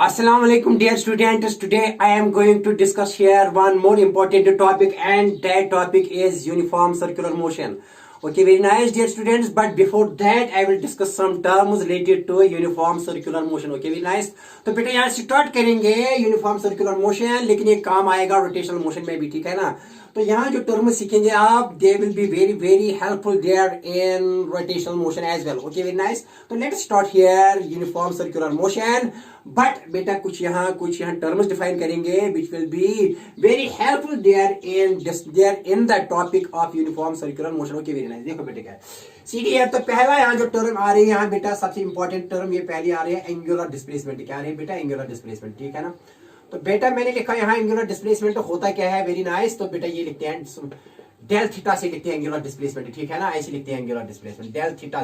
Assalamu alaikum dear students. Today I am going to discuss here one more important topic, and that topic is uniform circular motion. Okay, very nice dear students, but before that I will discuss some terms related to uniform circular motion. Okay, very nice. तो बेटा यहाँ start करेंगे uniform circular motion, लेकिन ये काम आएगा rotational motion में भी, ठीक है ना। तो यहाँ जो टर्म सीखेंगे आप, they will be very very helpful there in rotational motion as well. Okay, very nice. तो let's start here uniform circular motion. But बेटा कुछ यहाँ टर्म्स डिफाइन करेंगे which will be very helpful there in the topic of uniform circular motion. Okay, very nice. देखो बेटे क्या है सीधी है। तो पहला यहाँ जो टर्म आ रही है यहाँ बेटा, सबसे इंपॉर्टेंट टर्म ये पहली आ रही है, एंगुलर डिस्प्लेसमेंट। क्या आ रही है बेटा? एंगुलर डिस्प्लेसमेंट, ठीक है ना। तो बेटा मैंने लिखा यहाँ एंगुलर डिस्प्लेसमेंट होता क्या है, वेरी नाइस। तो बेटा ये लिखते हैं डेल थीटा से लिखते हैं एंगुलर डिस्प्लेसमेंट, ठीक है ना। ऐसे लिखते हैं एंगुलर डिस्प्लेसमेंट डेल थीटा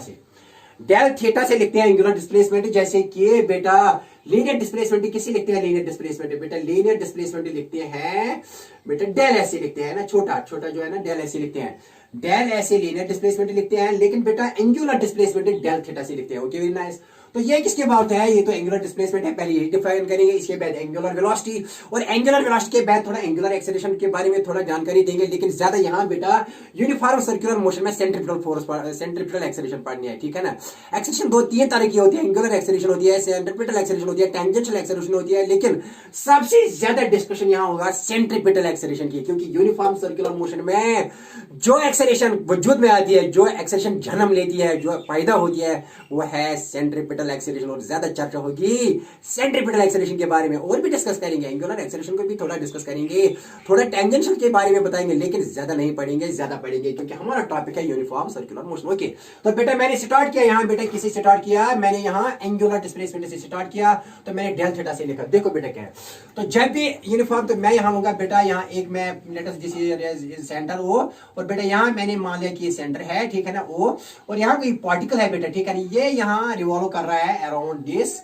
से लिखते हैं एंगुलर डिस्प्लेसमेंट। जैसे कि बेटा लीनियर डिस्प्लेसमेंट किसी लिखते हैं, लीनियर डिस्प्लेसमेंट बेटा लीनियर डिस्प्लेसमेंट लिखते हैं बेटा डेल ऐसे लिखते हैं ना, छोटा जो है ना डेल ऐसे लिखते हैं, डेल ऐसे लीनियर डिस्प्लेसमेंट लिखते हैं। लेकिन बेटा एंगुलर डिस्प्लेसमेंट डेल थीटा से लिखते हैं। Okay, very nice. तो ये किसके बात है? ये तो एंगुलर डिस्प्लेसमेंट है, पहले यही डिफाइन करेंगे, इसके बाद एंगुलर वेलोसिटी, और एंगुलर वेलोसिटी के बाद थोड़ा एंगुलर एक्सेलरेशन के बारे में थोड़ा जानकारी देंगे। लेकिन ज्यादा यहाँ बेटा यूनिफॉर्म सर्कुलर मोशन में सेंट्रीफ्यूगल फोर्स, सेंट्रीफ्यूगल एक्सेलरेशन पढ़नी है, ठीक है ना। एक्सेलरेशन दो तीन तरह की होती है, एंगुलर एक्सेलरेशन होती है, सेंट्रीपिटल एक्सेलरेशन होती है, टेंजेंशियल एक्सेलरेशन होती है। लेकिन सबसे ज्यादा डिस्कशन यहाँ होगा सेंट्रीपिटल एक्सेलरेशन की, क्योंकि यूनिफॉर्म सर्कुलर मोशन में जो एक्सेलरेशन वजूद में आती है, जो एक्सेलरेशन जन्म लेती है, जो पैदा होती है, वो है सेंट्रीपिटल एक्सेलरेशन। और ज्यादा चर्चा होगी सेंट्रीपिटल एक्सेलरेशन के बारे में, और भी डिस्कस करेंगे, एंगुलर एक्सेलरेशन को भी थोड़ा डिस्कस करेंगे, थोड़ा टेंजेंशियल के बारे में बताएंगे, लेकिन ज्यादा नहीं पढ़ेंगे, ज्यादा पढ़ेंगे क्योंकि हमारा टॉपिक है यूनिफॉर्म सर्कुलर मोशन। ओके, तो बेटा मैंने स्टार्ट किया यहाँ, बेटा किसी से स्टार्ट किया, मैंने यहाँ एंगुलर डिस्प्लेसमेंट से स्टार्ट किया। तो मैंने डेल थीटा से लिखा। देखो बेटा क्या है, तो जब भी यूनिफॉर्म, तो मैं यहाँ होगा बेटा, यहाँ एक मैं लेट्स दिस सेंटर ओ, और बेटा यहाँ मैंने मान लिया कि ये सेंटर है, ठीक है ना, ओ, और यहाँ कोई पार्टिकल है बेटा, ठीक है ना, ये यहाँ रिवॉल्व कर रहा है अराउंड दिस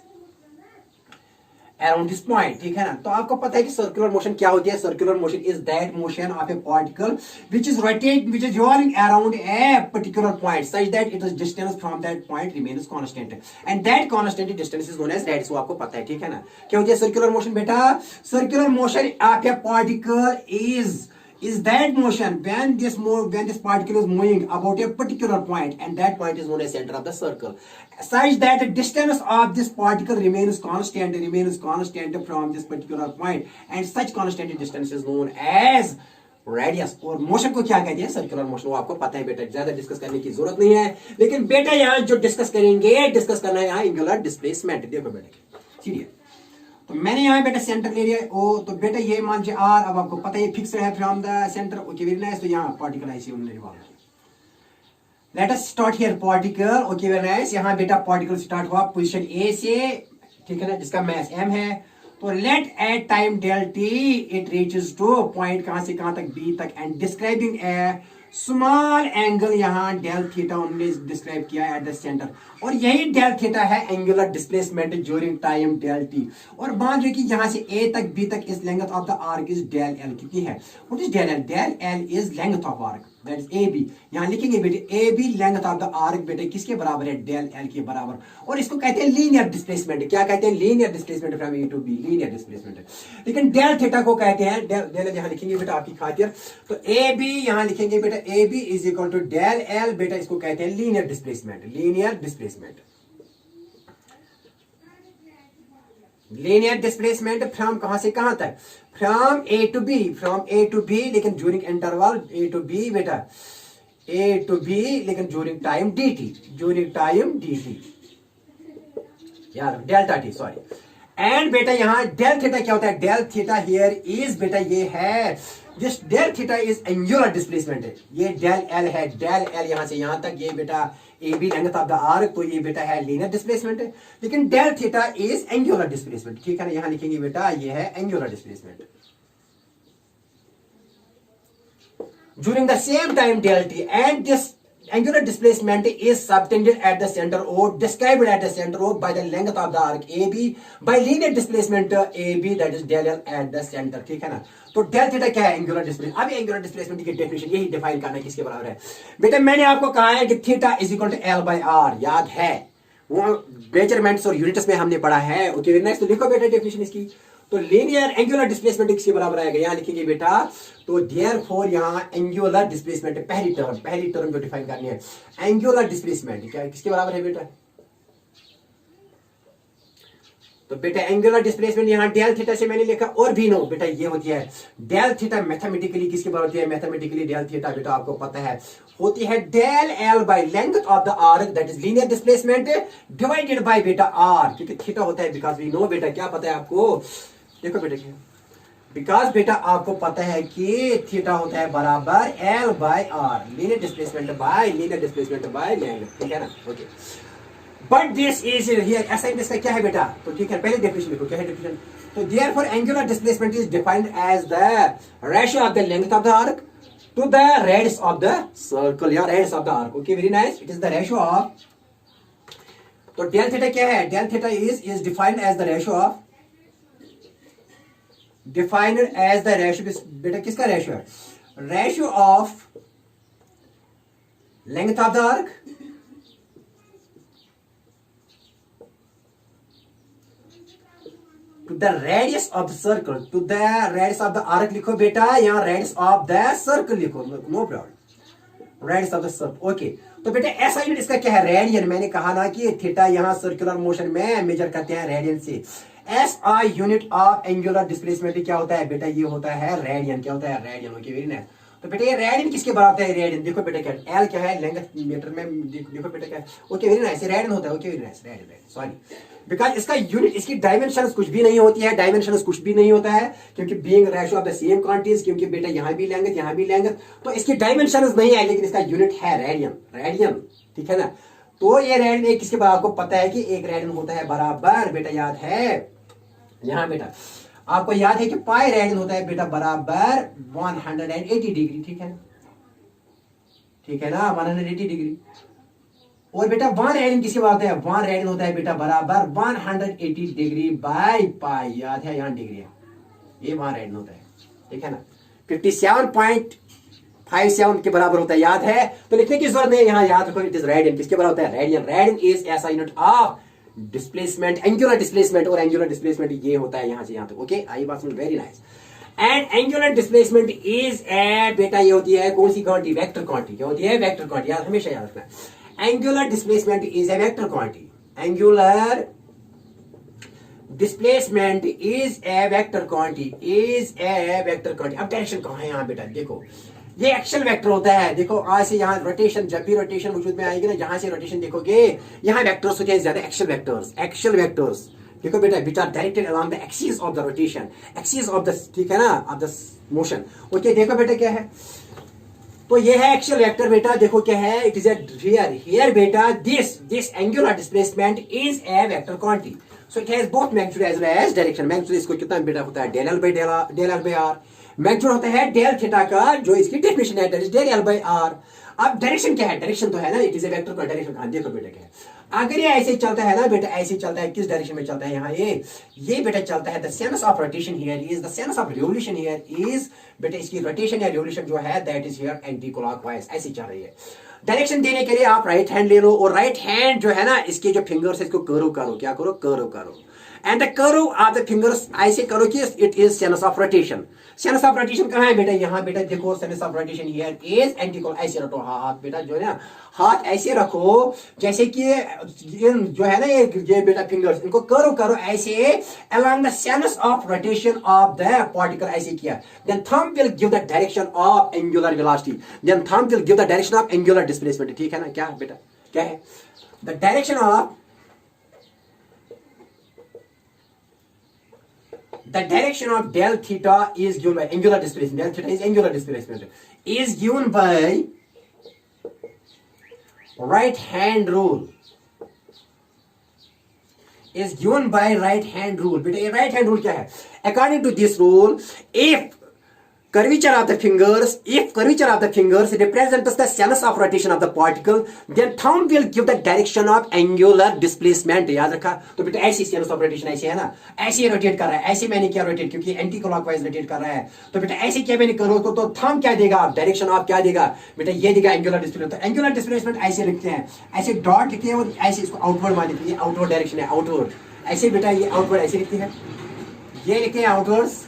पॉइंट, ठीक है ना। तो आपको पता है कि सर्कुलर मोशन क्या होती है? Circular motion is that motion of A particle which is revolving around a particular point such that its distance from that point remains constant, and that constant distance is known as radius। आपको पता है, ठीक है ना। क्या होती है circular motion बेटा? Circular motion of A particle is that motion when this particle is moving about a particular point, and that point is known as center of the circle, such that the distance of this particle remains constant from this particular point, and such constant distance is known as radius. और motion को क्या कहते हैं? Circular motion. वो आपको पता है बेटा, ज्यादा डिस्कस करने की जरूरत नहीं है। लेकिन बेटा यहाँ जो डिस्कस करना है यहाँ एंगुलर डिस्प्लेसमेंट। देखो बेटा सीरियस, तो मैंने यहाँ बेटा सेंटर ले लिया ओ, तो बेटा ये मान लीजिए आर, अब आपको पता है फिक्स है from the centre. Okay, very nice. तो यहाँ पार्टिकल ऐसे उन्होंने revolve. Let us start here particle. Okay, very nice. यहाँ बेटा पार्टिकल स्टार्ट हुआ पोजीशन ए से, ठीक है ना, जिसका मास m है। तो let at time del T it reaches to point कहां से कहां तक, बी तक, and describing a small angle, यहाँ डेल थीटा उन्होंने डिस्क्राइब किया एट द सेंटर, और यही डेल थीटा है angular displacement during time del T. और मान लो कि यहाँ से ए तक बी तक इस length of the arc is del L. कितनी है? What is del L? Del L is length of arc, that is A B. यहाँ लिखेंगे बेटे A B length of the arc बेटे किसके बराबर है? डेल एल के बराबर। और इसको कहते हैं लीनियर डिस्प्लेसमेंट। क्या कहते हैं? Linear displacement from A to B, linear displacement. लेकिन डेल थीटा को कहते हैं डेल एल, यहाँ लिखेंगे बेटा आपकी खातिर। तो ए बी यहाँ लिखेंगे बेटा, A B is equal to del L, बेटा इसको कहते हैं linear displacement, linear displacement. Linear displacement from कहां से कहां तक? फ्रॉम ए टू बी, लेकिन during interval A to B बेटा, ए टू बी, लेकिन ड्यूरिंग टाइम डी टी, यार डेल्टा टी, सॉरी। एंड बेटा यहाँ डेल थीटा क्या होता है? डेल थीटा हियर इज बेटा ये है, this del theta is angular displacement है। ये डेल एल है, डेल एल यहाँ से यहाँ तक, ये बेटा A B length of the arc, तो ये बेटा है लीनियर डिस्प्लेसमेंट है। लेकिन del theta is angular displacement, ठीक है ना। यहाँ लिखेंगे बेटा ये है angular displacement during the same time del T, and this angular displacement is subtended at the center or described at the center or by the length of the arc AB by linear displacement AB, that is del L at the center, ठीक है ना। तो del theta क्या है? Angular displacement. अभी angular displacement की definition यही define करना है किसके बराबर है बेटा। मैंने आपको कहा है कि theta is equal to L by R, याद है वो मेजरमेंट्स और यूनिट्स में हमने पढ़ा है। Okay very nice. तो लिखो बेटा डेफिनेशन इसकी। तो लीनियर एंगुलर डिस्प्लेसमेंट किसके बराबर आएगा, यहाँ लिखेंगे बेटा। तो देयरफॉर यहाँ एंगुलर डिस्प्लेसमेंट पहली टर्म जो डिफाइन करनी है, एंगुलर डिस्प्लेसमेंट क्या किसके बराबर है बेटा। तो बेटा एंगुलर डिस्प्लेसमेंट यहाँ डेल थीटा से मैंने लिखा, और भी नो बेटा ये होती है डेल थीटा मैथमेटिकली किसके बराबर होती है, मैथमेटिकली डेल थीटा बेटा आपको पता है होती है del L by length of the arc that is linear displacement divided by बेटा आर, क्योंकि थीटा होता है बिकॉज वी नो बेटा क्या पता है आपको, देखो बेटा क्या बिकॉज बेटा आपको पता है कि थीटा होता है बराबर L by R, linear displacement by length, ठीक है ना। Okay but this is here assign इसका क्या है बेटा, तो ठीक है पहले डेफिनेशन लिखो क्या है डेफिनेशन। तो therefore angular displacement is defined as the ratio of the length of the arc to the radius of the circle या radius of the arc. Okay very nice. It is the ratio of, तो del theta क्या है, del theta is defined as the ratio of, defined as the ratio बेटा किसका ratio है, ratio of length of the arc to the radius of the circle, to the radius of the arc लिखो बेटा, यहाँ radius of the circle लिखो, no problem, radius of the circle. Okay तो बेटा ऐसा यूनिट इसका क्या है, रेडियन। मैंने कहा ना कि थीटा यहाँ सर्कुलर मोशन में मेजर करते हैं रेडियन से। S I unit of angular displacement क्या होता है बेटा, ये होता है रेडियन। क्या होता है, रेडियन। Okay very nice. तो बेटा ये रेडियन किसके बराबर है, रेडियन देखो बेटा क्या, एल क्या है लेंथ मीटर में, देखो बेटा क्या है। ओके वेरी नाइस, रेडियन होता है। Okay very nice, radian sorry, because इसका यूनिट इसकी डायमेंशन कुछ भी नहीं होती है, डायमेंशन कुछ भी नहीं होता है, क्योंकि being ratio of the same quantities, क्योंकि बेटा यहाँ भी लेंगे यहाँ भी लेंगे, तो इसकी डायमेंशन नहीं है, लेकिन इसका यूनिट है रेडियन, रेडियन ठीक है ना। तो ये रेडियन एक किसके बराबर, आपको पता है कि एक रेडियन होता है बराबर बेटा, याद है यहाँ बेटा आपको याद है कि पाई रेडियन होता है बेटा बराबर 180 डिग्री, ठीक है ठीक है ना, 180 डिग्री। और बेटा 1 रेडियन किसके बराबर है, 1 रेडियन होता है बेटा बराबर 180 डिग्री बाय पाई, याद है यहाँ डिग्री है, ये 1 रेडियन होता है, ठीक है ना। 57.57 के बराबर होता है, याद है, तो लिखने की जरूरत नहीं, यहाँ याद रखो इट इज रेडियन। किसके बराबर होता है, रेडियन। रेडियन इज ऐसा unit of displacement, angular displacement, और एंगुलर डिस्प्लेसमेंट ये होता है यहां से यहां तक। ओके आई बात समझ, very nice. And angular displacement is ए बेटा ये होती है कौन सी क्वांटिटी, वेक्टर क्वांटिटी। क्या होती है, वेक्टर क्वांटिटी, याद हमेशा याद रखना। Angular displacement is a vector quantity, angular displacement is a vector quantity, is a vector quantity. अब डायरेक्शन कहां है यहाँ बेटा, देखो ये एक्सल वेक्टर होता है, देखो आज से यहाँ रोटेशन, जब भी रोटेशन वजूद में आएगी ना, जहां से रोटेशन देखोगे यहाँ वेक्टर्स होते हैं ज्यादा, एक्सल वेक्टर्स, एक्सल वेक्टर्स देखो बेटा which are directed along the axis of the rotation, axis of the, ठीक है ना, ऑफ द मोशन। ओके देखो बेटा क्या है, तो ये है एक्सल वेक्टर बेटा, देखो क्या है, इट इज ए हियर बेटा this angular displacement is a vector quantity, so it has both magnitude as well as direction. Magnitude इसको कितना बेटा होता है, del L by R. Magnitude होता है डेल थीटा का, जो इसकी डेफिनेशन है that is del L by R. अब डायरेक्शन क्या है, डायरेक्शन तो है ना, इट इज ए वेक्टर का डायरेक्शन। हाँ देखो बेटा क्या है, अगर ये ऐसे चलता है ना बेटा, ऐसे चलता है, किस डायरेक्शन में चलता है यहाँ, ये बेटा चलता है, the sense of rotation here is, the sense of revolution here is बेटा, इसकी रोटेशन या रिवोल्यूशन जो है that is here anti clockwise, ऐसे चल रही है। डायरेक्शन देने के लिए आप राइट हैंड ले लो, और राइट हैंड जो है ना, इसके जो फिंगर्स है इसको कर्व करो, क्या करो, कर्व करो, and the curve of the fingers ऐसे करो कि it is sense of rotation. Sense of rotation कहाँ है बेटा, यहाँ बेटा देखो, sense of rotation here is anti clockwise. ऐसे रखो हाथ बेटा, जो है ना हाथ ऐसे रखो जैसे कि जो है ना ये बेटा फिंगर्स, इनको कर्व करो ऐसे along the sense of rotation of the particle, ऐसे किया। Then thumb will give the direction of angular velocity, then thumb will give the direction of angular displacement, ठीक है ना। क्या बेटा क्या है, the direction of, the direction of del theta is given by angular displacement, del theta is angular displacement, is given by right hand rule, is given by right hand rule। बेटा ये right hand rule क्या है, according to this rule if curvature of the fingers, if curvature of the fingers represents the sense of rotation of the particle, then thumb will give the direction of angular displacement. याद रखा? तो बेटा ऐसी sense of rotation ऐसे है ना, ऐसे rotate कर रहा है, ऐसे मैंने क्या रोटेट, क्योंकि एंटी क्लॉकवाइज रोटेट कर रहा है, तो बेटा ऐसे क्या मैंने करो तो थंब क्या देगा, डायरेक्शन ऑफ क्या देगा बेटा, ये देगा एंगुलर डिस्प्लेसमेंट. तो एंगुलर डिस्प्लेसमेंट ऐसे लिखते हैं, ऐसे डॉट लिखते हैं और ऐसे इसको आउटवर्ड मान लिखते हैं, आउटवर्ड डायरेक्शन है, आउटवर्ड ऐसे बेटा, ये आउटवर्ड ऐसे लिखते हैं, ये लिखते हैं आउटवर्ड्स.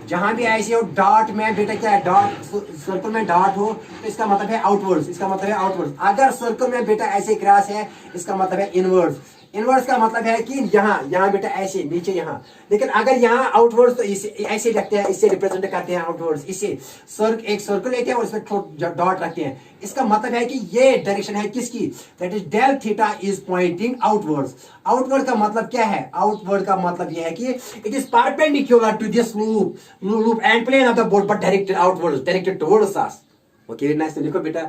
जहां भी ऐसे हो डॉट में बेटा क्या है, डॉट सर्कल में डॉट हो तो इसका मतलब है आउटवर्ड्स, इसका मतलब है आउटवर्ड्स. अगर सर्कल में बेटा ऐसे क्रॉस है, इसका मतलब है इनवर्ड्स. इनवर्ड्स का मतलब है कि यहाँ बेटा ऐसे नीचे यहाँ, लेकिन अगर यहाँ आउटवर्ड्स तो इसे ऐसे रखते हैं, इससे रिप्रेजेंट करते हैं आउटवर्ड्स. इससे एक सर्कल लेते हैं और इसमें डॉट रखते हैं. इसका मतलब है कि ये डायरेक्शन है किसकी, that is del theta is pointing outwards. Outward का मतलब क्या है, आउटवर्ड का मतलब यह है कि it is perpendicular to this loop and plane of the board but directed outwards, directed towards us. Okay, very nice. तो देखो बेटा,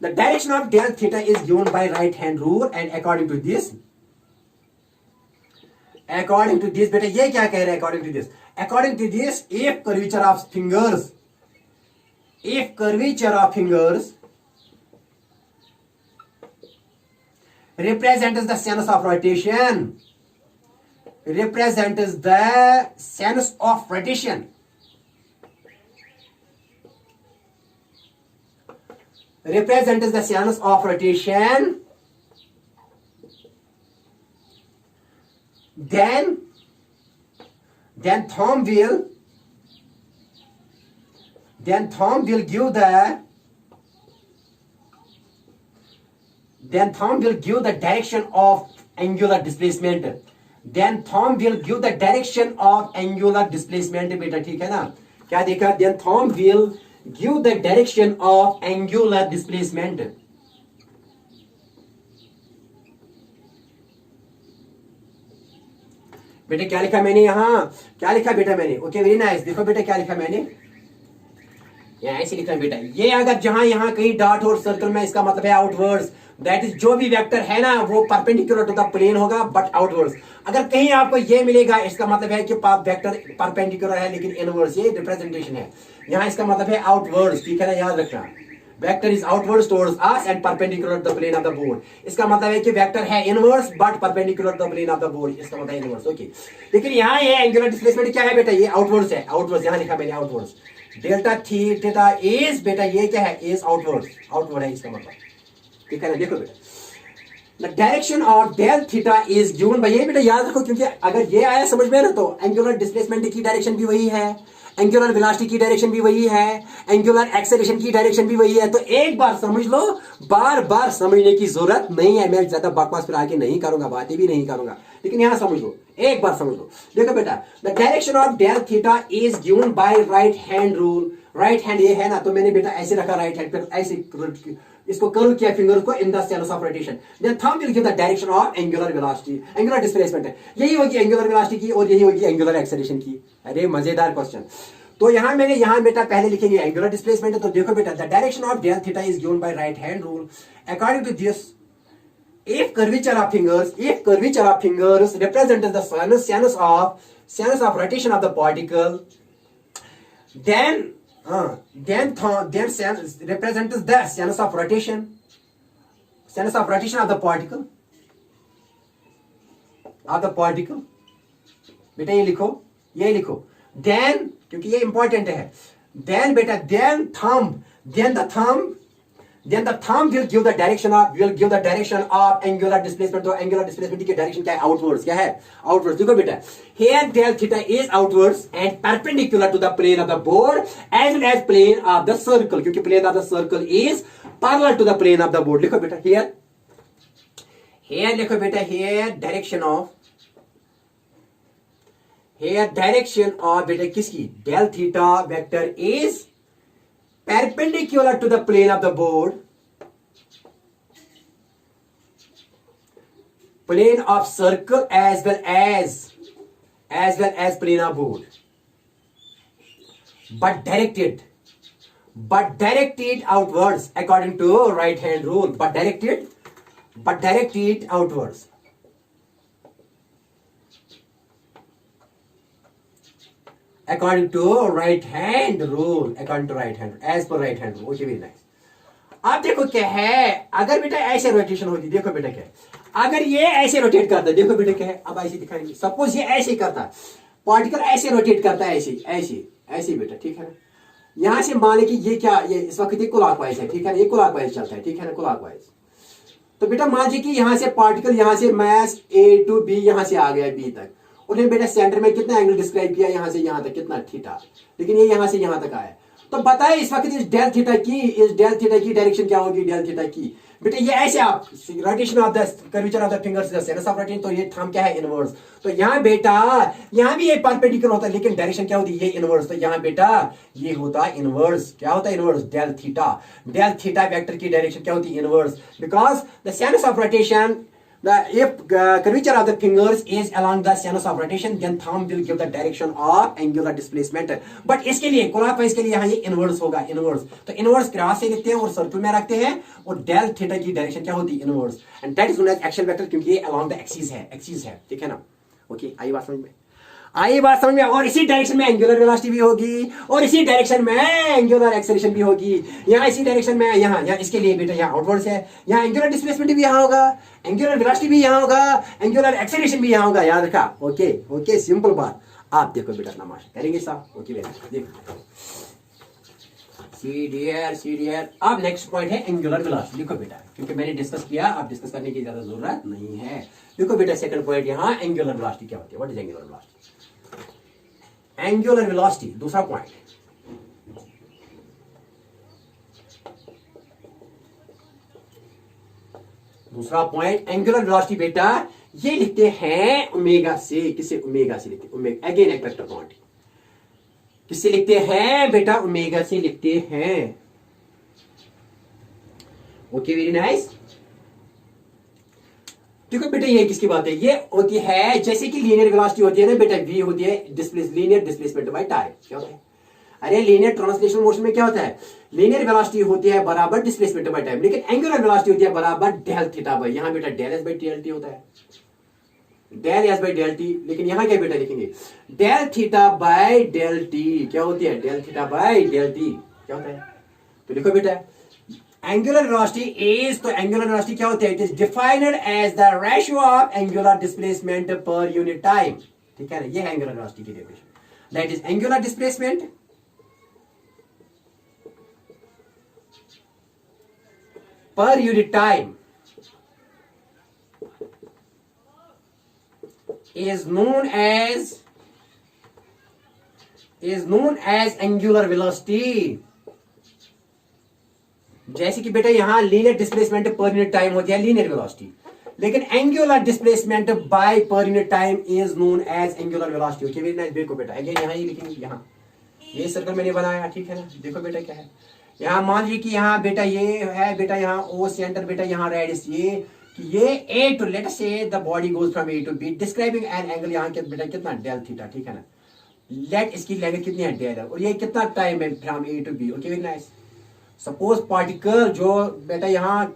the direction of del theta is given by right hand rule and according to this बेटा ये क्या कह रहे हैं, according to this if curvature of fingers represents the sense of rotation, represents the sense of rotation, then thumb will give the direction of angular displacement. बेटा ठीक है ना, क्या देखा, then thumb will give the direction of angular displacement. बेटा क्या लिखा मैंने, यहाँ क्या लिखा बेटा मैंने, ओके वेरी नाइस. देखो बेटा क्या लिखा मैंने, यहाँ ऐसे लिखा बेटा, ये अगर जहां यहाँ कहीं डॉट और सर्कल में, इसका मतलब है आउटवर्ड्स. दैट इज जो भी वेक्टर है ना वो परपेंडिकुलर टू द प्लेन होगा बट आउटवर्ड्स. अगर कहीं आपको ये मिलेगा, इसका मतलब है कि वेक्टर परपेंडिकुलर है लेकिन इनवर्ड्स, ये रिप्रेजेंटेशन है. यहाँ इसका मतलब है आउटवर्ड्स, ठीक है ना, याद रखना. Vector is outwards towards us and perpendicular to the plane of the board. इसका मतलब है कि वेक्टर है inverse but perpendicular to the plane of the board, इसका मतलब है इनवर्स. ओके, लेकिन यहाँ ये एंगुलर डिस्प्लेसमेंट क्या है बेटा, ये आउटवर्ड्स है, आउटवर्ड्स यहाँ लिखा मैंने आउटवर्ड्स. डेल्टा थीटा इज बेटा ये क्या है, इज आउटवर्ड्स, आउटवर्ड है इसका मतलब, ठीक है ना. देखो बेटा, the direction of del theta is given by, ये बेटा याद रखो, क्योंकि अगर ये आया समझ में ना तो एंगुलर डिस्प्लेसमेंट की डायरेक्शन भी वही है, एंगुलर वेलोसिटी की डायरेक्शन भी वही है, एंगुलर एक्सेलरेशन की डायरेक्शन भी वही है. तो एक बार समझ लो, बार बार समझने की जरूरत नहीं है. मैं ज्यादा बकवास फिर आगे नहीं करूंगा, बातें भी नहीं करूंगा, लेकिन यहां समझ लो, एक बार समझ लो. देखो बेटा, the direction of del theta is given by right hand rule. Right hand ये है ना, तो मैंने बेटा ऐसे रखा राइट हैंड, फिर ऐसे इसको कर्व किया फिंगर को in the sense of rotation. Then thumb will give the direction of angular velocity, angular displacement है, यही होगी एंगुलर वेलोसिटी की और यही होगी एंगुलर एक्सेलरेशन की. अरे मजेदार क्वेश्चन. तो यहां मैंने यहां बेटा पहले लिखेंगे एंगुलर डिस्प्लेसमेंट है. तो देखो बेटा, the direction of del theta is given by right hand rule according to this if curvature of fingers represents the sense of rotation of the particle, then sense represents the sense of rotation of the particle. बेटा ये लिखो, then, क्योंकि ये important है, then बेटा, then the thumb will give the direction of angular displacement. तो angular displacement की direction क्या है, आउटवर्ड्स. क्या है, आउटवर्ड्स. देखो बेटा, here del theta is outwards and perpendicular to the plane of the board as well as plane of the circle, क्योंकि plane of the circle is parallel to the plane of the board. लिखो बेटा, here लिखो बेटा, here direction of बेटा किसकी, del theta vector is perpendicular to the plane of the board, plane of circle as well as plane of board, but directed outwards according to right hand rule, but directed outwards. According to right hand rule, according to right hand, as per right hand rule. Okay very nice. अब देखो क्या है, अगर बेटा ऐसे rotation होती, देखो बेटा क्या है, अगर ये ऐसे रोटेट करता है, देखो बेटा क्या है, अब ऐसे दिखाएंगे, सपोज ये ऐसे करता है, पार्टिकल ऐसे रोटेट करता है, ऐसे ऐसे ऐसे बेटा, ठीक है ना। यहां से मान ले कि ये क्या, ये इस वक्त ये क्लॉकवाइज है, ठीक है ना, ये क्लॉकवाइज चलता है, ठीक है ना, क्लॉकवाइज। तो बेटा मान लीजिए कि यहां से पार्टिकल, यहां से मास ए टू बी, यहां से आ गया बी तक, उन्हें बेटा सेंटर में कितना एंगल डिस्क्राइब किया, यहां से यहां तक कितना, थीटा, लेकिन ये यहां से यहां तक आया। तो बताए इस वक्त इस डेल थीटा की डायरेक्शन क्या होगी, डेल थीटा की। बेटा ये ऐसे आप rotation of the curvature of the fingers the sinus of rotation, तो ये थंब क्या है, इनवर्स। तो यहाँ बेटा यहाँ भी ये परपेंडिकुलर होता है, लेकिन डायरेक्शन क्या होती है, ये इनवर्स। तो यहाँ बेटा ये होता है इनवर्स, क्या होता है इनवर्स, डेल थीटा वेक्टर की डायरेक्शन क्या होती है, inverse, because the sinus of rotation, if curvature of the fingers is along the sinus of rotation, then thumb will give the direction of angular displacement. But इसके लिए clockwise के लिए यहाँ ये inverse होगा, inverse। तो inverse क्रॉस से लिखते हैं और सर्कल में रखते हैं, और डेल थीटा की डायरेक्शन क्या होती है, inverse, and that is known as axial vector, क्योंकि ये along the axis है, ठीक है ना। ओके, आई बात समझ में, आई बात समझ में। और इसी डायरेक्शन में एंगुलर वेलोसिटी भी होगी, और इसी डायरेक्शन में एंगुलर एक्सेलरेशन भी होगी। यहाँ इसी डायरेक्शन में, यहाँ इसके लिए बेटा यहाँ आउटवर्ड्स है, यहाँ एंगुलर डिस्प्लेसमेंट भी यहाँ होगा, एंगुलर वेलोसिटी भी यहाँ होगा, एंगुलर एक्सेलरेशन भी यहाँ होगा, याद रखा। ओके ओके, सिंपल बात। आप देखो बेटा नमाज करेंगे साहब। ओके देखो, सीडीआर। अब नेक्स्ट पॉइंट है एंगुलर वेलोसिटी। देखो बेटा, क्योंकि मैंने डिस्कस किया, अब डिस्कस करने की ज्यादा जरूरत नहीं है। देखो बेटा सेकंड पॉइंट यहाँ, एंगुलर वेलोसिटी क्या होती है, what is angular velocity. Angular velocity दूसरा पॉइंट, एंगुलर वेलोसिटी बेटा ये लिखते हैं ओमेगा से, किसे, ओमेगा से लिखते हैं, अगेन एक वेक्टर क्वांटिटी, किससे लिखते हैं बेटा, ओमेगा से लिखते हैं। Okay very nice. देखो बेटा ये किसकी बात है, ये होती है जैसे कि लीनियर वेलोसिटी होती है ना बेटा, v होती है लीनियर डिस्प्लेसमेंट बाय टाइम। क्या होता है, अरे लीनियर ट्रांसलेशनल मोशन में क्या होता है, लीनियर वेलोसिटी होती है बराबर डिस्प्लेसमेंट बाय टाइम, लेकिन एंगुलर वेलोसिटी होती है बराबर डेल थीटा बाय, यहां बेटा del s by del t होता है, del s by del t, लेकिन यहां क्या बेटा लिखेंगे, del theta by del t. क्या होती है, del theta by del t, क्या होता है। तो लिखो बेटा एंगुलर वेलोसिटी इज, तो एंगुलर वेलोसिटी क्या होती है, it is defined as the ratio of angular displacement per unit time, ठीक है ना। ये है एंगुलर वेलोसिटी की definition, that is angular displacement per unit time is known as angular velocity। जैसे कि बेटा यहां linear displacement per unit time होती है लीनियर वेलोसिटी, लेकिन angular displacement by per unit time is known as angular velocity. Okay very nice. देखो बेटा again यहां ही लिखेंगे, यहां ये सर्कल मैंने बनाया, ठीक है ना। देखो बेटा क्या है, यहां मान लीजिए कि यहां बेटा ये है बेटा, यहां ओ सेंटर बेटा, यहां रेडियस ये ए to, let us say the body goes from A to B, describing an angle, यहां के बेटा कितना, डेल थीटा, ठीक है ना। लेट इसकी लेंथ कितनी है, डेल है, और ये कितना टाइम है from A to B. Okay very nice. Suppose particle जो बेटा यहां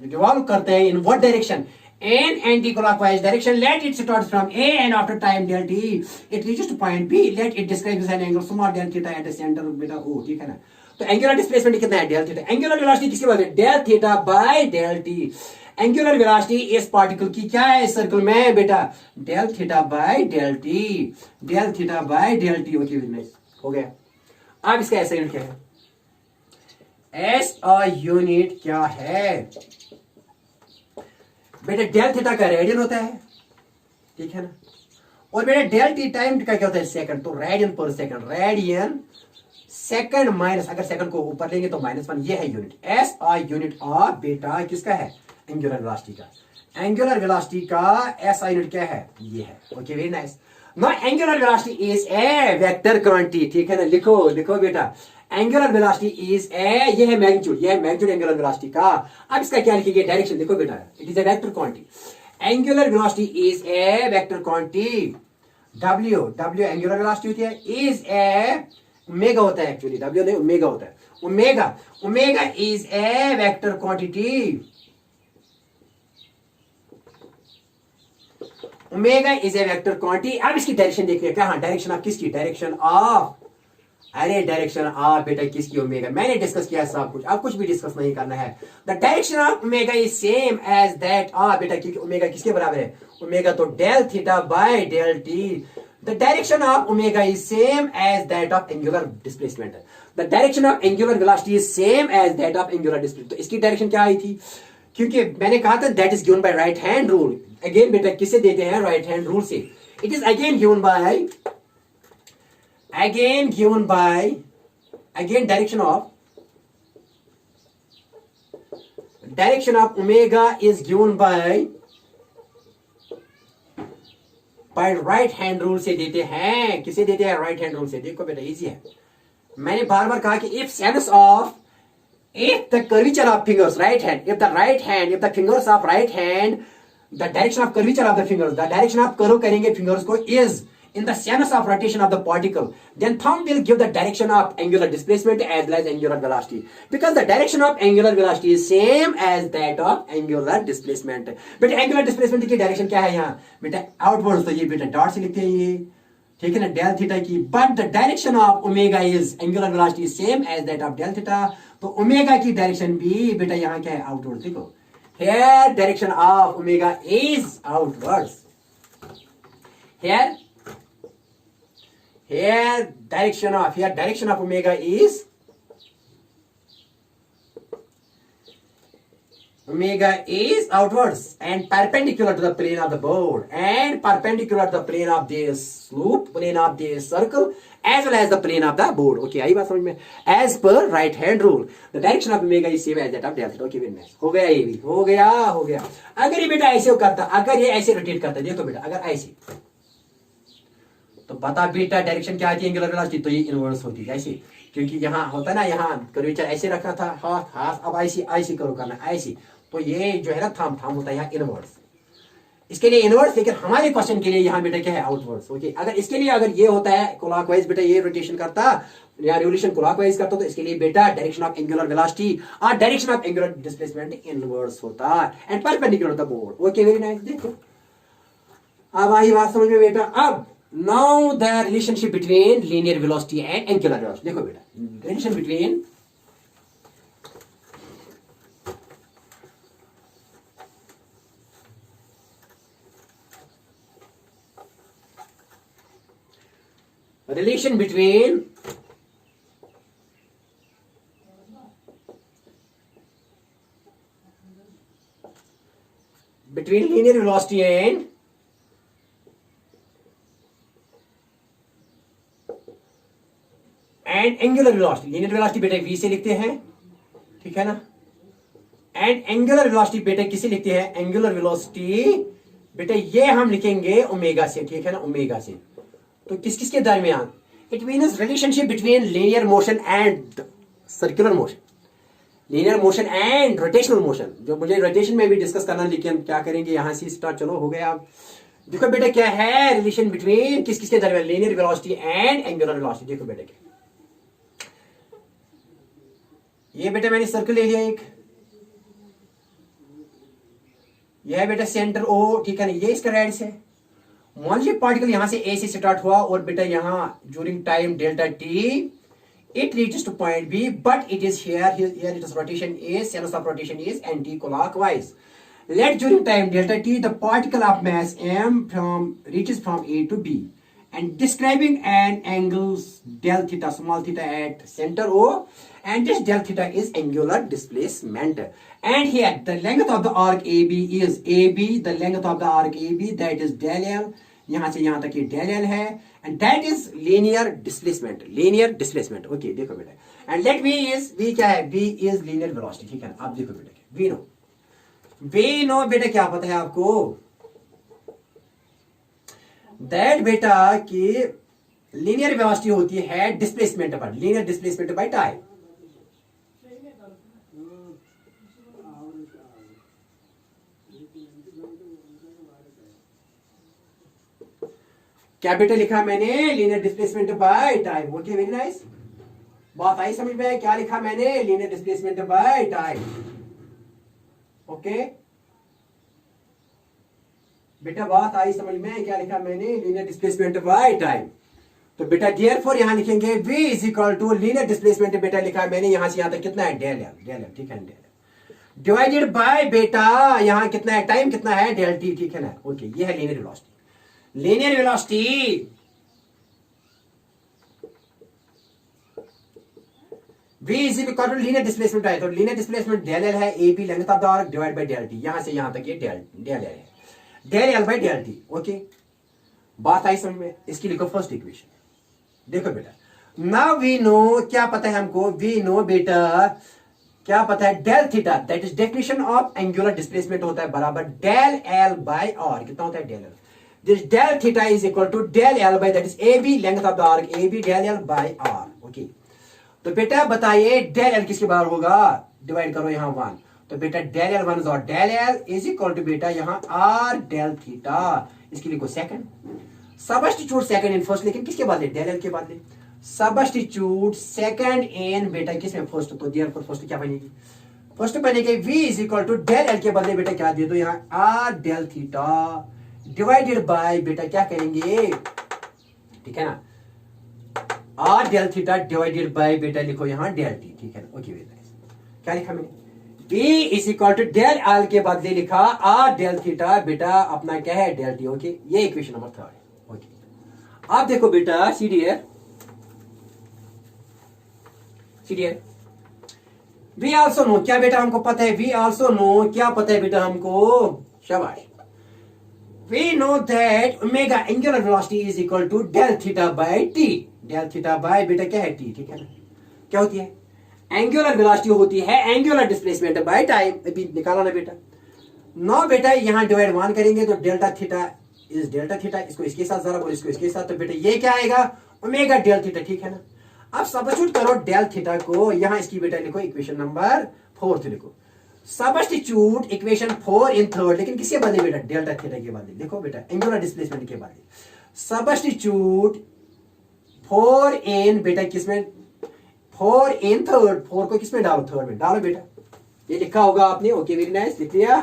रिवॉल्व करते हैं in what direction, in anti-clockwise direction, let it start from A and after time del t it reaches to point B, let it describes an angle small del theta at the center beta O, ठीक है ना। तो angular displacement कितना है, del theta. Angular velocity किसकी बात है, del theta by del t. Angular velocity इस पार्टिकल की क्या है, सर्कल में बेटा, del theta by del t, del theta by del t. Okay nice, हो गया। अब इसका एसआई यूनिट क्या है, एसआई यूनिट क्या है बेटा, डेल थीटा का रेडियन होता है, ठीक है ना। और बेटा डेल टी टाइम का क्या होता है, सेकंड, तो रेडियन पर सेकंड, रेडियन सेकंड माइनस, अगर सेकंड को ऊपर लेंगे तो -1, ये है unit. S I unit of बेटा किसका है, एंगुलर वेलोसिटी का। एंगुलर वेलोसिटी का एस आई यूनिट क्या है, ये है। Okay very nice. Now angular velocity is a vector quantity, ठीक है ना। लिखो लिखो बेटा, एंगुलर वेलोसिटी इज ए, ये है मैग्नीट्यूड, ये है मैग्नीट्यूड एंगुलर वेलोसिटी का। अब इसका क्या लिखिए, डायरेक्शन देखो बेटा, it is a vector quantity. Angular velocity is a vector quantity, W W angular velocity होती है, इज ए ओमेगा होता है, एक्चुअली डब्ल्यू नहीं ओमेगा होता है, omega omega is a vector quantity omega is a vector quantity. अब इसकी direction देखिए क्या, हाँ डायरेक्शन ऑफ किसकी, डायरेक्शन ऑफ, अरे डायरेक्शन ऑफ बेटा किसकी, ओमेगा। मैंने डिस्कस किया सब कुछ, अब कुछ भी डिस्कस नहीं करना है। The direction of omega is same as that of बेटा, क्योंकि ओमेगा किसके बराबर है, ओमेगा तो del theta by del t. The direction of omega is same as that of angular displacement. The direction of angular velocity is same as that of angular displacement. तो इसकी direction क्या आई थी, क्योंकि मैंने कहा था that is given by right hand rule. Again बेटा किससे देते हैं, राइट हैंड रूल से। It is again given by, again direction of omega is given by right hand rule से देते हैं। किसे देते हैं, राइट हैंड रूल से। देखो बेटा इजी है, मैंने बार बार कहा कि if the curvature of fingers right hand, if the fingers of right hand, the direction of curvature of the fingers, the direction of curve करेंगे fingers को is in the sense of rotation of the particle, then thumb will give the direction of angular displacement as well as angular velocity, because the direction of angular velocity is same as that of angular displacement. बेटा angular displacement की direction क्या है यहाँ बेटा, outward. तो ये बेटा dot से लिखते हैं ये, ठीक है ना, डेल थीटा की। But the direction of omega is, angular velocity is same as that of del theta. तो ओमेगा की डायरेक्शन भी बेटा यहाँ क्या है, आउटवर्ड। देखो here direction of omega is outwards, here direction of omega is outwards and perpendicular to the plane of the board and perpendicular to the plane of this loop, plane of this circle as well as the plane of the board. Okay, आई बात समझ में, as per right hand rule the direction of omega is same as that of del theta. Okay, very nice, हो गया, ये भी हो गया। अगर ये बेटा ऐसे करता, अगर ये ऐसे रोटेट करता, देखो बेटा अगर ऐसे, तो बता बेटा डायरेक्शन क्या आती है, एंगुलर वेलोसिटी, तो ये इनवर्स होती है ऐसे, क्योंकि यहाँ होता है ना, यहाँ कर्वेचर ऐसे रखा था, हाथ अब ऐसे करो करना ऐसे, तो ये जो है ना थंब होता है यहाँ इनवर्स, इसके लिए इनवर्स। लेकिन हमारे क्वेश्चन के लिए यहाँ बेटा क्या है, आउटवर्ड्स। ओके, अगर इसके लिए अगर ये होता है क्लॉकवाइज बेटा, ये रोटेशन करता या रिवोल्यूशन क्लॉकवाइज करता, तो इसके लिए बेटा डायरेक्शन ऑफ एंगुलर वेलोसिटी और direction of angular displacement inverse होता and perpendicular the board. Okay, very nice. देखो अब आई बात समझ में बेटा। अब now the relationship between linear velocity and angular velocity. देखो बेटा relation between relation between linear velocity and angular velocity। linear velocity बेटा v से लिखते हैं, ठीक है ना, एंड angular velocity बेटा किसे लिखते हैं, angular velocity बेटा ये हम लिखेंगे ओमेगा से, ठीक है ना, ओमेगा से। तो किस के दरमियान, it means relationship between linear motion and circular motion, linear motion and rotational motion, जो मुझे रोटेशन में भी डिस्कस करना, लेकिन क्या करेंगे यहाँ से स्टार्ट। चलो हो गया। देखो बेटा क्या है रिलेशन बिटवीन किस के दरमियान, linear velocity and angular velocity. देखो बेटा क्या, ये बेटा मैंने सर्कल ले लिया एक, यह है बेटा सेंटर ओ, ठीक है ना, ये इसका रेडियस है। मान लीजिए पार्टिकल यहां से ए से स्टार्ट हुआ और बेटा यहां during time delta T it reaches to point B, but it is here it is rotation A, sense of rotation is anti-clockwise. Let during time delta t the particle of mass m reaches from A to B, and describing an angle del theta, small theta at center O, and this del theta is angular displacement. And here the length of the arc AB is AB, the length of the arc AB, that is del L, यहाँ से यहाँ तक ये del L है, and that is linear displacement, okay देखो बेटा, and let V is, V क्या है, V is linear velocity, ठीक है ना। आप देखो बेटा V know बेटा क्या पता है आपको, that बेटा कि linear velocity होती है displacement पर, linear displacement by time। Capital लिखा मैंने linear displacement by time. Okay very nice, बात आई समझ में, क्या लिखा मैंने, linear displacement by time. Okay बेटा बात आई समझ में? क्या लिखा मैंने? Linear displacement by time. तो बेटा देयरफॉर यहां लिखेंगे v is equal to linear displacement, बेटा लिखा है मैंने यहां से यहां तक कितना है, डेल एल, ठीक है, डेल डिवाइडेड बाय बेटा यहां कितना है, टाइम कितना है, डेल टी, ठीक है ना। ओके, ये है linear velocity. Linear velocity v is equal to linear displacement है, तो लीनियर डिस्प्लेसमेंट डेल एल है, A B length of the arc divide by del t, यहां से यहां तक ये डेल एल है, del L by del t. Okay, बात आई समझ में? इसकी लिखो फर्स्ट इक्वेशन। देखो बेटा, नाउ वी नो, क्या पता है हमको, वी नो बेटा क्या पता है, del theta that is definition of angular displacement होता है बराबर डेल एल बाय आर। कितना होता है, del l. This del theta is equal to del L by that is A B length of the arc, A B del L by r. Okay, तो बेटा बताइए del L किसके बराबर होगा, divide करो यहां 1, तो बेटा डेल एल 1 और del L is equal to बेटा यहां आर डेल थीटा, इसके लिखो second, substitute second in first, लेकिन किसके बदले, डेल एल के बदले, सबस्टिट्यूट सेकंड इन बेटा किसमें, फर्स्ट, तो देयरफॉर फर्स्ट क्या बनेगी, फर्स्ट बनेगी v is equal to del l के बदले बेटा क्या दे दो यहां r del theta divided by बेटा क्या करेंगे, ठीक है ना, r del theta divided by बेटा लिखो यहां डेल टी, ठीक है ना। ओके बेटा, क्या लिखा मैंने, v is equal to del l के बदले लिखा आर डेल थीटा, बेटा अपना क्या है, डेल टी। ओके, ये इक्वेशन नंबर 3 है। ओके, आप देखो बेटा सीडीए वी आल्सो नो, क्या बेटा हमको पता है, वी आल्सो नो, क्या पता है बेटा हमको, शाबाश, we know that omega angular velocity is equal to del theta by t, del theta by बेटा क्या है, टी, ठीक है ना। क्या होती है, एंगुलर वेलोसिटी होती है एंगुलर डिस्प्लेसमेंट बाय टाइम, अभी निकाला ना बेटा। नो बेटा यहां डिवाइड 1 करेंगे तो delta theta is delta theta, इसको इसके साथ जरा बोलो, इसको इसके साथ, तो बेटा ये क्या आएगा, ओमेगा डेल थीटा, ठीक है ना। अब सब्स्टिट्यूट करो डेल थीटा को यहां, इसकी बेटा लिखो इक्वेशन नंबर 4 लिखो, सब्स्टिट्यूट इक्वेशन 4 इन थर्ड, लेकिन किसके बदले बेटा, डेल्टा थीटा के बदले, देखो बेटा एंगुलर डिस्प्लेसमेंट के बदले, सब्स्टिट्यूट 4 इन बेटा किसमें, 4 इन थर्ड, 4 को किसमें डालो, थर्ड में डालो बेटा, ये लिखा होगा आपने। ओके, वेरी नाइस, लिख लिया।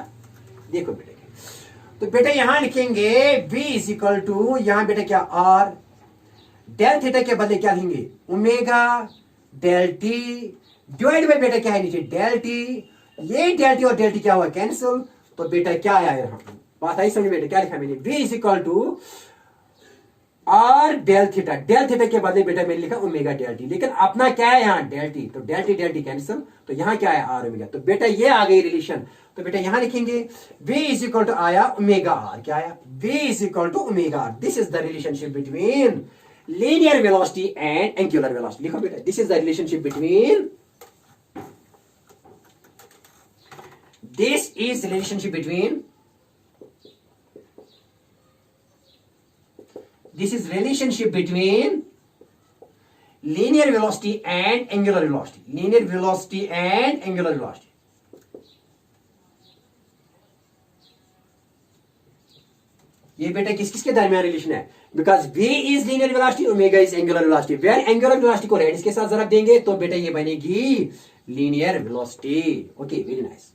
देखो बेटा, तो बेटा यहां लिखेंगे v इज इक्वल टू यहां बेटा क्या, r डेल थीटा के बदले क्या लिखेंगे, omega del t divide by बेटा क्या है नीचे, डेल टी, ये डेल टी और डेल टी क्या हुआ, कैंसिल, तो बेटा क्या आया यहां, बात आई समझ बेटा, क्या लिखा मैंने, v is equal to r del theta के बदले बेटा मैंने लिखा ओमेगा डेल टी, लेकिन अपना क्या है यहां, डेल टी, तो डेल टी कैंसिल, तो यहां क्या है, आर ओमेगा, तो बेटा ये आ गई रिलेशन, तो बेटा यहां लिखेंगे v इज इक्वल टू आया ओमेगा आर, क्या आया, v is equal to omega r, this is the relationship between linear velocity and angular velocity, लिखो बेटा, this is the relationship between, this is relationship between, this is relationship between linear velocity and angular velocity, linear velocity and angular velocity, ये बेटा किस किस के दरमियान relation है, because v is linear velocity, omega is angular velocity, where angular velocity को radius के साथ जरा देंगे तो बेटा ये बनेगी linear velocity. Okay, very nice,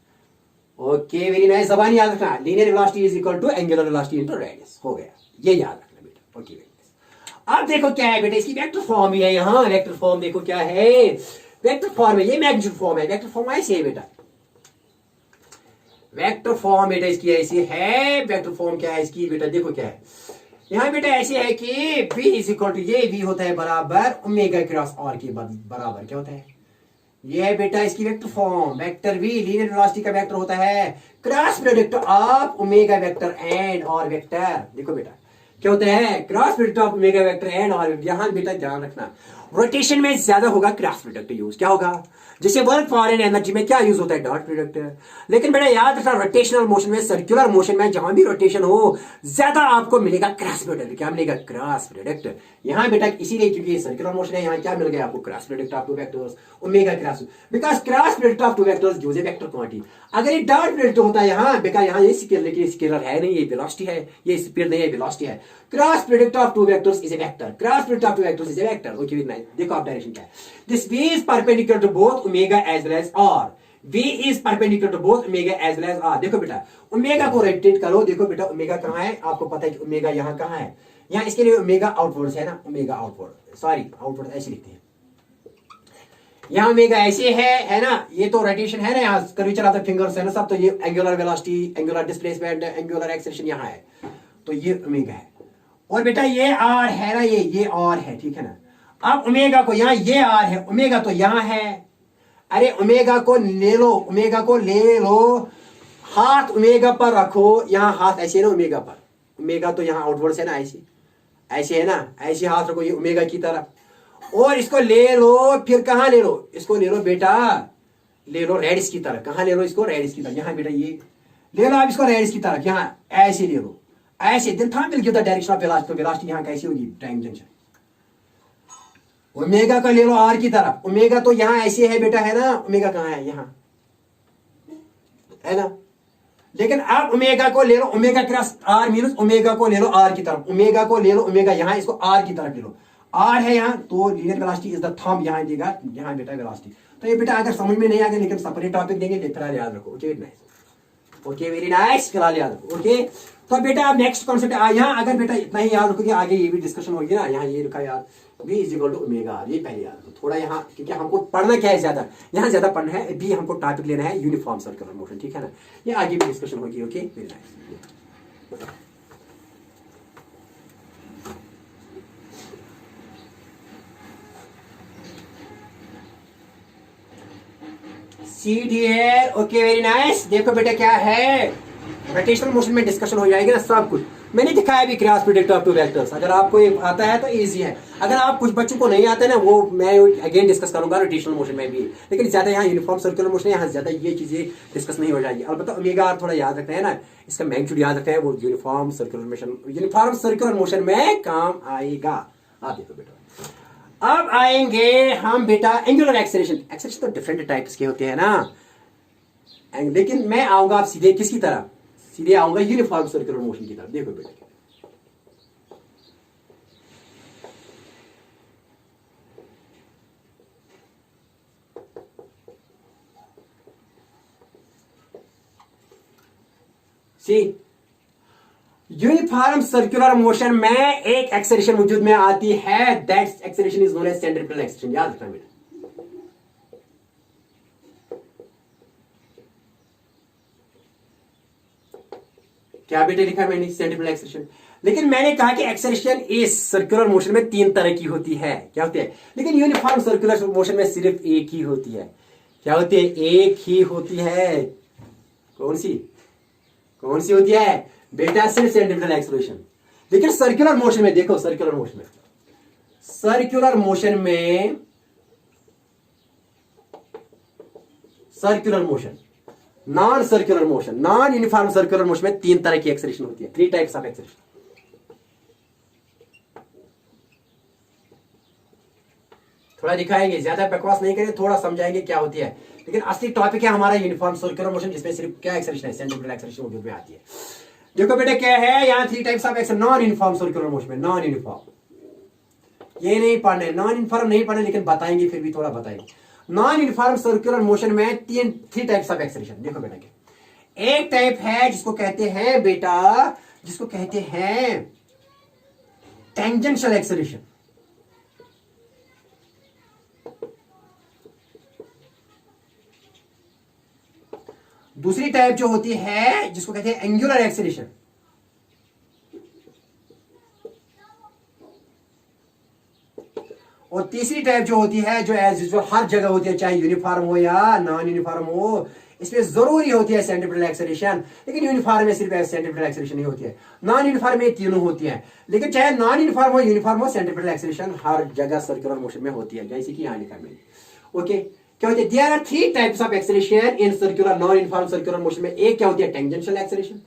okay very nice, जबान याद रखना, linear velocity is equal to angular velocity into radius, हो गया, ये याद रखना बेटा। ओके, अब देखो क्या है बेटा, इसकी वेक्टर फॉर्म ही है, यहां वेक्टर फॉर्म देखो क्या है, वेक्टर फॉर्म है, ये मैग्नीट्यूड फॉर्म है, वेक्टर फॉर्म ऐसे है बेटा, वेक्टर फॉर्म बेटा इसकी ऐसी है, वेक्टर फॉर्म क्या है इसकी बेटा, देखो क्या है यहां बेटा, ऐसे है कि v इज इक्वल टू, ये v होता है बराबर ओमेगा क्रॉस r के बराबर, क्या होता है, ये है बेटा इसकी vector form, vector v linear velocity का वेक्टर होता है cross product of omega vector and और वेक्टर, देखो बेटा क्या होता है, cross product of omega vector and और, यहां बेटा ध्यान रखना, रोटेशन में ज्यादा होगा क्रॉस प्रोडक्ट यूज, क्या होगा, जैसे वर्क फॉर एन एनर्जी में क्या यूज होता है, डॉट प्रोडक्ट, लेकिन बेटा याद रखना रोटेशनल मोशन में, सर्कुलर मोशन में जहां भी रोटेशन हो ज्यादा आपको मिलेगा क्रॉस प्रोडक्ट, क्या मिलेगा, क्रॉस प्रोडक्ट, यहां बेटा इसीलिए क्योंकि सर्कुलर मोशन है, यहां क्या मिल गया आपको, cross product of two vectors omega cross, because cross product of two vectors gives A vector quantity, अगर ये डॉट प्रोडक्ट होता है यहां बेटा, यहां ये स्केलर, लेकिन स्केलर है नहीं, ये वेलोसिटी है, ये स्पीड नहीं है, वेलोसिटी है, cross product of two vectors is a vector, cross product of two vectors is a vector. Okay, देखो आप डायरेक्शन क्या है, this v is perpendicular to both omega as well as r, V is perpendicular to both omega as well as r. देखो बेटा omega को rotate करो, देखो बेटा ओमेगा कहाँ है, आपको पता है कि ओमेगा यहाँ कहाँ है, यहाँ इसके लिए ओमेगा आउटवर्ड है ना, ओमेगा आउटवर्ड, सॉरी आउटवर्ड ऐसे लिखते हैं, यहाँ ओमेगा ऐसे है ना, ये तो रोटेशन है ना, यहाँ कर्वेचर ऑफ द फिंगर्स है ना सब, तो ये angular velocity, angular displacement, angular acceleration यहाँ है, तो ये ओमेगा है। और बेटा ये आर है ना, ये आर है, ठीक है ना। अब ओमेगा को यहाँ ये आर है, ओमेगा तो यहाँ है, अरे ओमेगा को ले लो, ओमेगा को ले लो, हाथ ओमेगा पर रखो, यहाँ हाथ ऐसे ना ओमेगा पर, ओमेगा तो यहाँ आउटवर्ड है ना, ऐसे ऐसे है ना, ऐसे हाथ रखो ये ओमेगा की तरफ, और इसको ले लो, फिर कहाँ ले लो, इसको ले लो बेटा, ले लो रेडिस की तरफ, कहाँ ले लो इसको, रेडिस की तरफ, यहाँ बेटा ये ले लो आप इसको रेडिस की तरफ, यहाँ ऐसे ले लो, ऐसे दिन था मिल गया डायरेक्शन ऑफ वेलोसिटी, तो वेलोसिटी यहाँ कैसी होगी, टेंजेंट। ओमेगा का ले लो आर की तरफ, ओमेगा तो यहाँ ऐसे है बेटा, है ना, ओमेगा कहाँ है, यहाँ है ना, लेकिन अब ओमेगा को ले लो, omega cross R minus omega को ले लो आर की तरफ, ओमेगा को ले लो, ओमेगा यहाँ, इसको आर की तरफ ले लो, आर है यहाँ, तो linear velocity is the thumb, यहाँ देगा, यहाँ बेटा वेलोसिटी। तो ये बेटा अगर समझ में नहीं आ गया, लेकिन सेपरेट टॉपिक देंगे, फिलहाल याद रखो। Okay very nice, okay very nice, फिलहाल याद रखो। ओके तो बेटा अब नेक्स्ट कॉन्सेप्ट यहाँ, अगर बेटा इतना ही याद रखोगे, आगे ये भी डिस्कशन होगी ना, यहाँ ये लिखा यार V is equal to omega r, ये पहले याद रखो थोड़ा यहाँ, क्योंकि हमको पढ़ना क्या है ज्यादा, यहाँ ज्यादा पढ़ना है, भी हमको टॉपिक लेना है यूनिफॉर्म सर्कुलर मोशन, ठीक है ना, ये आगे भी डिस्कशन होगी। Okay very nice. Seat here, okay very nice. देखो बेटा क्या है, रोटेशनल मोशन में डिस्कशन हो जाएगी ना सब कुछ, मैंने दिखाया भी cross product of two vectors, अगर आपको ये आता है तो इजी है, अगर आप कुछ बच्चों को नहीं आता है ना, वो मैं अगेन डिस्कस करूंगा रोटेशनल मोशन में भी, लेकिन ज्यादा यहाँ यूनिफॉर्म सर्कुलर मोशन है, यहाँ ज्यादा ये चीजें डिस्कस नहीं हो जाएगी। अलबत्ता ओमेगा आर थोड़ा याद रखते हैं ना, इसका मैग्नीट्यूड याद रखते हैं, वो यूनिफॉर्म सर्कुलर मोशन में काम आएगा। आप देखो बेटा अब आएंगे हम बेटा एंगुलर एक्सेलरेशन। एक्सेलरेशन तो डिफरेंट टाइप्स के होते हैं ना, लेकिन मैं आऊंगा आप सीधे किसकी तरफ, सीधे आऊंगा यूनिफॉर्म सर्कुलर मोशन की तरफ। देखो बेटा सी यूनिफॉर्म सर्कुलर मोशन में एक एक्सेलरेशन वजूद में आती है, that acceleration is known as centripetal acceleration. याद रखना बेटा, क्या बेटे लिखा मैंने, सेंट्रीपिटल एक्सेलरेशन, लेकिन मैंने कहा कि एक्सेलरेशन इस सर्कुलर मोशन में तीन तरह की होती है, क्या होती है, लेकिन यूनिफॉर्म सर्कुलर मोशन में सिर्फ एक ही होती है। क्या होती है, एक ही होती है। कौन सी, कौन सी होती है बेटा, सिर्फ सेंट्रीपिटल एक्सेलरेशन। लेकिन सर्कुलर मोशन में देखो, सर्कुलर मोशन में, सर्कुलर मोशन में, circular motion, non circular motion, non uniform circular motion में तीन तरह की एक्सेलरेशन होती है, 3 टाइप्स ऑफ एक्सेलरेशन। थोड़ा दिखाएंगे, ज्यादा बकवास नहीं करेंगे, थोड़ा समझाएंगे क्या होती है, लेकिन असली टॉपिक है हमारा यूनिफॉर्म सर्कुलर मोशन, जिसमें सिर्फ क्या एक्सेलरेशन है, सेंट्रीपिटल एक्सेलरेशन वजूद में आती है। देखो बेटा क्या है, यहाँ 3 types of acceleration, non uniform circular motion में, नॉन यूनिफॉर्म, ये नहीं पढ़ने, नॉन यूनिफॉर्म नहीं पढ़ने, लेकिन बताएंगे, फिर भी थोड़ा बताएंगे। नॉन यूनिफॉर्म सर्कुलर मोशन में 3 टाइप्स ऑफ एक्सेलरेशन। देखो बेटा क्या, एक टाइप है जिसको कहते हैं बेटा, जिसको कहते हैं टेंजेंशियल एक्सेलरेशन। दूसरी टाइप जो होती है जिसको कहते हैं एंगुलर एक्सेलरेशन। और तीसरी टाइप जो होती है, जो एज यूजुअल हर जगह होती है, चाहे यूनिफॉर्म हो या नॉन यूनिफॉर्म हो, इसमें जरूरी होती है सेंट्रीपिटल एक्सेलरेशन, लेकिन यूनिफॉर्म में सिर्फ सेंट्रीपिटल एक्सेलरेशन नहीं होती है, नॉन यूनिफॉर्म में तीनों होती है, लेकिन चाहे नॉन यूनिफॉर्म हो यूनिफॉर्म हो, सेंट्रीपिटल एक्सेलरेशन हर जगह सर्कुलर मोशन में होती है, जैसे कि यहाँ लिखा है मैंने। ओके, क्या होती है, there are 3 types of acceleration in circular non uniform circular motion में। एक क्या होती है, टेंजेंशियल एक्सेलरेशन,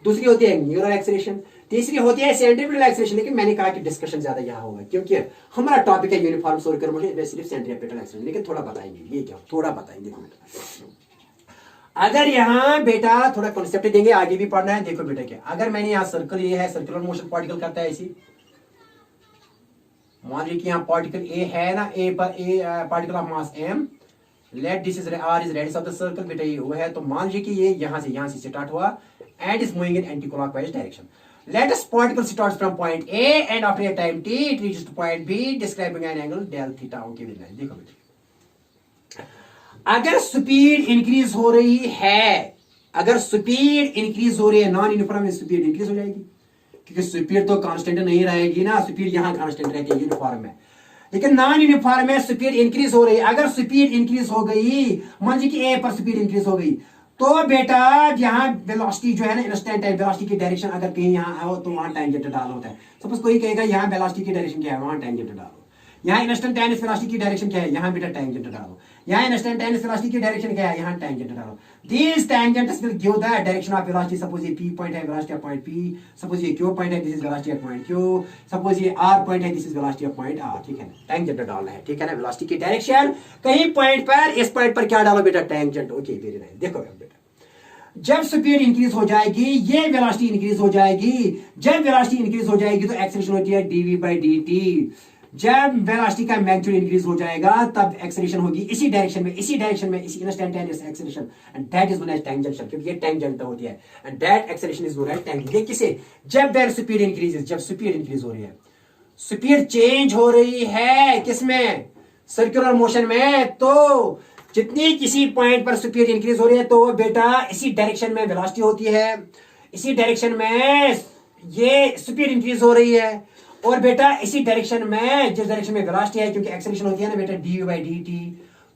दूसरी होती है एंगुलर एक्सेलरेशन, तीसरी होती है सेंट्रीपिटल एक्सेलरेशन। लेकिन मैंने कहा कि डिस्कशन ज्यादा यहाँ होगा, क्योंकि हमारा टॉपिक है यूनिफॉर्म सर्कुलर मोशन, सिर्फ सेंट्रीपिटल एक्सेलरेशन, लेकिन थोड़ा बताएंगे ये क्या, थोड़ा बताएंगे बेटा। अगर यहाँ बेटा थोड़ा कॉन्सेप्ट देंगे, आगे भी पढ़ना है। देखो बेटा क्या, अगर मैंने यहाँ सर्कल, ये है सर्कुलर मोशन, पार्टिकल करता है ऐसी, मान लीजिए कि यहाँ पार्टिकल ए है ना, ए पर a particle of mass m, let this is r is radius of the circle, बेटा ये वो है, तो मान लीजिए कि ये यहाँ से स्टार्ट हुआ and is moving in anti clockwise direction. Let us particle starts from point A and after a time t it reaches to point B describing an angle del theta. Okay, देखो बेटा, अगर speed increase हो रही है, अगर speed increase हो रही है, नॉन यूनिफॉर्म स्पीड इंक्रीज हो जाएगी, क्योंकि स्पीड तो कांस्टेंट नहीं रहेगी ना, स्पीड यहाँ कांस्टेंट रहती है यूनिफॉर्म में, लेकिन नॉन यूनिफॉर्म में स्पीड इंक्रीज हो रही है. अगर स्पीड इंक्रीज हो गई, मान लीजिए कि ए पर स्पीड इंक्रीज हो गई, तो बेटा यहाँ वेलोसिटी जो है ना, इंस्टेंट वेलोसिटी की डायरेक्शन अगर कहीं यहाँ आओ तो वहां टैंजेंट डाल होता है. सपोज कोई कहेगा यहाँ वेलोसिटी की डायरेक्शन क्या है, वहां टैंजेंट डालो. यहाँ इंस्टेंटेनियस वेलोसिटी की डायरेक्शन क्या है, यहाँ बेटा टैंजेंट डालो. यहाँ इंस्टेंटेनियस वेलोसिटी की डायरेक्शन क्या है, यहाँ टैंजेंट डालो. These tangents will give the direction of velocity. Suppose ये P point है, velocity of point P. Suppose ये Q point है, this is velocity of point Q. Suppose ये R point है, this is velocity of point R. ठीक है ना, tangent डालना है, ठीक है ना, वेलोसिटी की डायरेक्शन कहीं पॉइंट पर, इस पॉइंट पर क्या डालो बेटा, टैंजेंट. Okay very nice. देखो बेटा, जब स्पीड इंक्रीज हो जाएगी, ये वेलोसिटी इंक्रीज हो जाएगी. जब वेलोसिटी इंक्रीज हो जाएगी तो एक्सेलरेशन होती है dv by dt. जब वेलोसिटी का मैग्नीट्यूड इंक्रीज हो जाएगा तब एक्सेलरेशन होगी इसी डायरेक्शन में, इसी डायरेक्शन में, इसी instantaneous acceleration, and that is known as tangential, क्योंकि ये टैंजेंट होती है, and that acceleration is known as tangent. ये किसे, जब वेर स्पीड इंक्रीजेस, जब स्पीड इंक्रीज हो रही है, स्पीड चेंज हो रही है किसमें, सर्कुलर मोशन में, तो जितनी किसी पॉइंट पर स्पीड इंक्रीज हो रही है तो बेटा इसी डायरेक्शन में वेलोसिटी होती है, इसी डायरेक्शन में ये स्पीड इंक्रीज हो रही है, और बेटा इसी डायरेक्शन में, जिस डायरेक्शन में वेलोसिटी है, क्योंकि एक्सेलरेशन होती है ना बेटा dv by dt,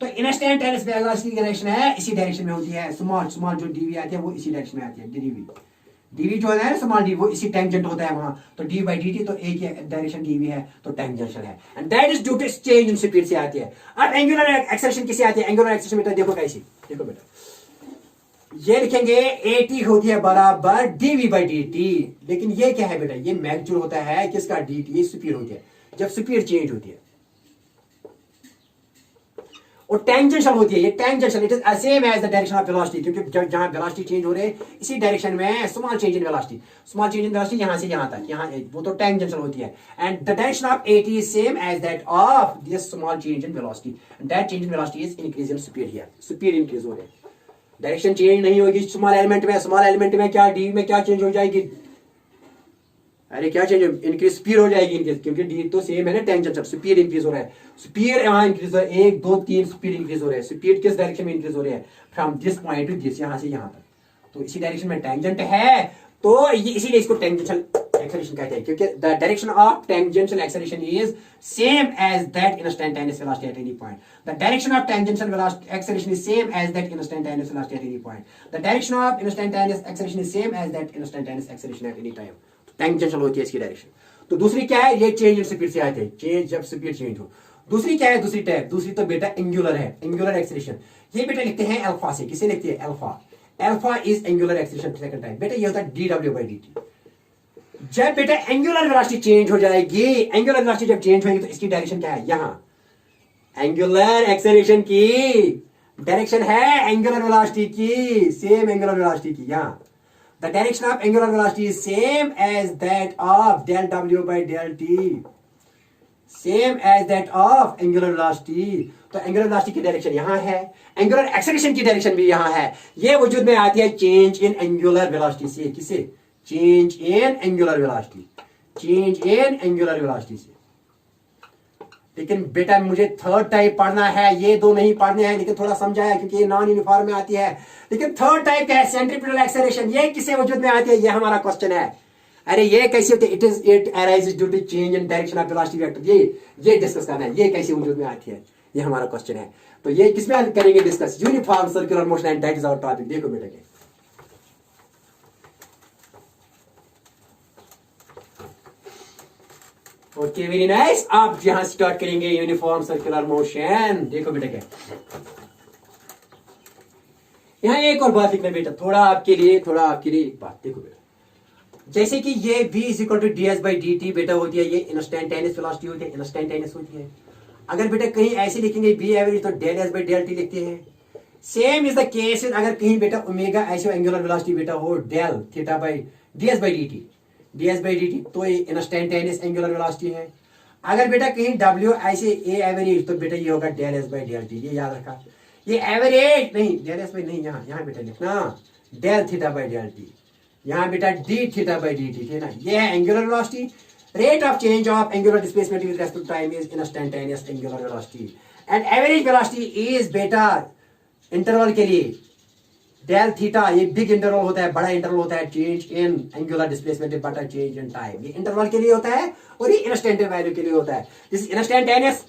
तो इंस्टेंटेनियस वेलोसिटी की डायरेक्शन है इसी डायरेक्शन में होती है. स्मॉल स्मॉल जो dv आती है वो इसी डायरेक्शन में आती है, dv जो है स्मॉल d वो इसी टैंजेंट होता है वहां, तो d by dt तो एक ही डायरेक्शन dv है, तो टैंजेंशियल है, and that is due to change in speed से आती है. अब एंगुलर एक्सेलरेशन किसे आती है, एंगुलर एक्सेलरेशन बेटा देखो कैसी, देखो बेटा ये लिखेंगे at होती है बराबर dv by dt, लेकिन ये क्या है बेटा, ये मैग्नीट्यूड होता है किसका, dt, ये स्पीड होती है जब स्पीड चेंज होती है, और टेंजेंशियल होती है, ये tangential, it is same as the direction of velocity, क्योंकि जहां वेलोसिटी चेंज हो रही है इसी डायरेक्शन में small change in velocity, small change in velocity यहां से यहां तक, यहां वो तो टेंजेंशियल होती है, and the direction of at is same as that of this small change in velocity, and that change in velocity is increase in speed. Here speed increase हो रही है, डायरेक्शन चेंज नहीं होगी स्मॉल एलिमेंट में, small element में क्या D में क्या चेंज हो जाएगी, अरे क्या चेंज, इंक्रीज स्पीड हो जाएगी इंक्रीज, क्योंकि डी तो सेम है ना टेंजेंशियल, स्पीड इंक्रीज हो रहा है, स्पीड यहां इंक्रीज हो रहा है, 1 2 3 स्पीड इंक्रीज हो रहा है. स्पीड किस डायरेक्शन में इंक्रीज हो रही है, from this point two this, यहां से यहां तक, तो इसी डायरेक्शन में टेंजेंट है, तो ये इसीलिए इसको टेंजेंशियल एक्सेलरेशन कहते हैं, क्योंकि the direction of tangential acceleration is same as that instantaneous velocity at any point. The direction of tangential velocity acceleration is same as that instantaneous velocity at any point. The direction of instantaneous acceleration is same as that instantaneous acceleration at any time. Tangential होती है इसकी direction. तो दूसरी क्या है, ये change in speed से आते हैं, चेंज जब स्पीड चेंज हो. दूसरी क्या है, दूसरी टाइप, दूसरी तो बेटा एंगुलर है, एंगुलर एक्सेलरेशन. ये बेटा लिखते हैं अल्फा से, किसे लिखते हैं, alpha. Alpha is angular acceleration second type. बेटा ये होता है dw by dt. जब बेटा एंगुलर वेलोसिटी चेंज हो जाएगी, एंगुलर वेलोसिटी जब चेंज होगी तो इसकी डायरेक्शन क्या है, यहां एंगुलर एक्सेलरेशन की डायरेक्शन है एंगुलर वेलोसिटी की, सेम एंगुलर वेलोसिटी की, यहां the direction of angular velocity is same as that of del w by del t, same as that of angular velocity. तो एंगुलर वेलोसिटी की direction यहां है, angular acceleration की direction भी यहां है. ये वजूद में आती है चेंज इन एंगुलर वेलोसिटी से, किसे, change in angular velocity, change in angular velocity से. लेकिन बेटा मुझे थर्ड टाइप पढ़ना है, ये दो नहीं पढ़ने हैं, लेकिन थोड़ा समझाया क्योंकि ये नॉन यूनिफॉर्म में आती है. लेकिन थर्ड टाइप क्या है, सेंट्रीपिटल एक्सेलरेशन, ये किसे वजूद में आती है, ये हमारा क्वेश्चन है. अरे ये कैसे होती है, it arises due to change in direction of velocity vector. ये डिस्कस करना है, ये कैसे वजूद में आती है, ये हमारा क्वेश्चन है. तो ये किसमें करेंगे discuss, uniform circular motion, and that is our topic. देखो बेटा के ओके वेरी नाइस. आप यहां स्टार्ट करेंगे यूनिफॉर्म सर्कुलर मोशन. देखो बेटा क्या, यहां एक और बात लिखना बेटा, थोड़ा आपके लिए एक बात. देखो बेटा, जैसे कि ये v is equal to ds by dt बेटा होती है, ये इंस्टेंटेनियस वेलोसिटी होती है, इंस्टेंटेनियस होती है. अगर बेटा कहीं ऐसे लिखेंगे v एवरेज तो del s by del t लिखते हैं. सेम इज द केस अगर कहीं बेटा ओमेगा ऐसे एंगुलर वेलोसिटी बेटा हो del theta by ds by dt, ds by dt, तो ये इंस्टेंटेनियस एंगुलर वेलोसिटी है. अगर बेटा कहीं w ऐसे a एवरेज तो बेटा ये होगा del s by del t. ये याद रखा. ये एवरेज नहीं, डेल एस बाई नहीं, यहाँ बेटा लिखना del theta by del t, यहाँ बेटा d theta by d t, ठीक है ना। ये है angular velocity. Rate of change of angular displacement with respect to time is instantaneous angular velocity and average velocity is बेटा इंटरवल के लिए डेल थीटा, ये बिग इंटरवल होता है, बड़ा इंटरवल होता है, चेंज इन एंगुलर डिस्प्लेसमेंट बटा चेंज इन टाइम, ये इंटरवल के लिए होता है और ये इंस्टेंटेनियस वैल्यू के लिए होता है। This is instantaneous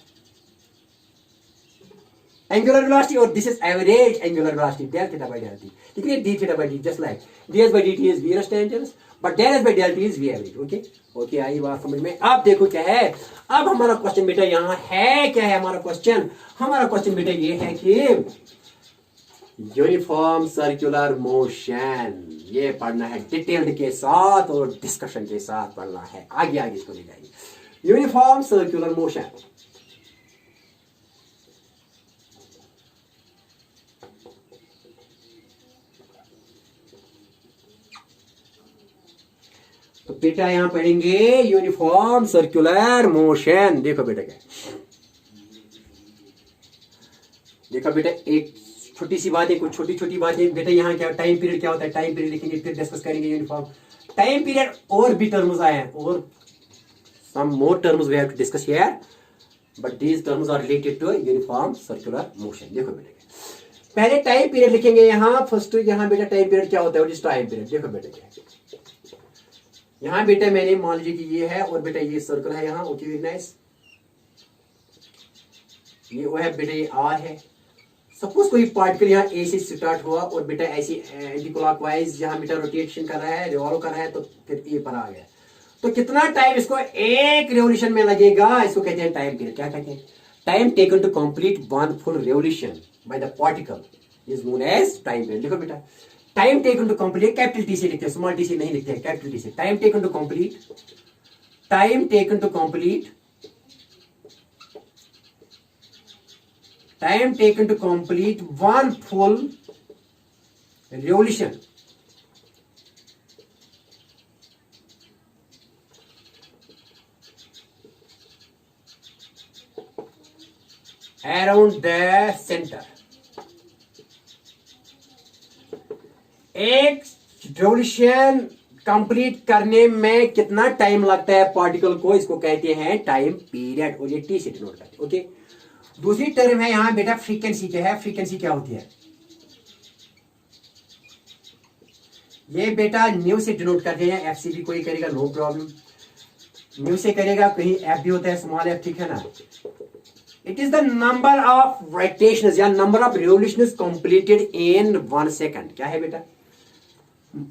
angular velocity और this is average angular velocity del theta by del T, ठीक है। D theta by D just like ds by dt is v instantaneous but del s by del t is v average. Okay okay, आई बात समझ में। अब देखो क्या है, अब हमारा क्वेश्चन बेटा यहाँ है, क्या है हमारा क्वेश्चन? हमारा क्वेश्चन बेटा ये है कि यूनिफॉर्म सर्कुलर मोशन, ये पढ़ना है डिटेल्ड के साथ और डिस्कशन के साथ पढ़ना है, आगे आगे इसको ले जाएंगे। यूनिफॉर्म सर्कुलर मोशन, तो बेटा यहां पढ़ेंगे यूनिफॉर्म सर्कुलर मोशन। देखो बेटा क्या, देखो बेटा एक छोटी सी बात है, कुछ छोटी छोटी बातें बेटा। यहाँ क्या टाइम पीरियड क्या होता है, टाइम पीरियड लिखेंगे, फिर डिस्कस करेंगे यूनिफॉर्म टाइम पीरियड। और भी टर्म्स आए हैं और some more terms we have to discuss here, but these terms are related to uniform circular motion. देखो बेटा पहले टाइम पीरियड लिखेंगे यहाँ फर्स्ट। यहाँ बेटा टाइम पीरियड क्या होता है, टाइम पीरियड देखो बेटा क्या, यहाँ बेटा मैंने मान लीजिए कि ये है और बेटा ये सर्कल है यहाँ। ओके वेरी नाइस, ये वो है बेटा, ये आर है। सपोज कोई पार्टिकल यहाँ ए से स्टार्ट हुआ और बेटा ऐसी एंटी क्लॉकवाइज यहाँ बेटा रोटेशन कर रहा है, रिवॉल्व कर रहा है, तो फिर ए पर आ गया। तो कितना टाइम इसको एक रेवोल्यूशन में लगेगा, इसको कहते हैं टाइम पीरियड। क्या कहते हैं? Time taken to complete one full revolution by the particle is known as time period. देखो बेटा time taken to complete, capital T से लिखते हैं, स्मॉल टी से नहीं लिखते हैं, कैपिटल टी से। Time taken to complete, time taken to complete, time taken to complete one full revolution around the center। एक रेवोल्यूशन कंप्लीट करने में कितना टाइम लगता है पार्टिकल को, इसको कहते हैं टाइम पीरियड और ये टी से डिनोट करते हैं। ओके, दूसरी टर्म है यहाँ बेटा फ्रीक्वेंसी। क्या है फ्रीक्वेंसी, क्या होती है? ये बेटा न्यू से डिनोट करते हैं, एफ सी भी कोई करेगा नो प्रॉब्लम, न्यू से करेगा, कहीं एफ भी होता है स्मॉल एफ, ठीक है ना। It is the number of rotations या number of revolutions completed in 1 second. क्या है बेटा?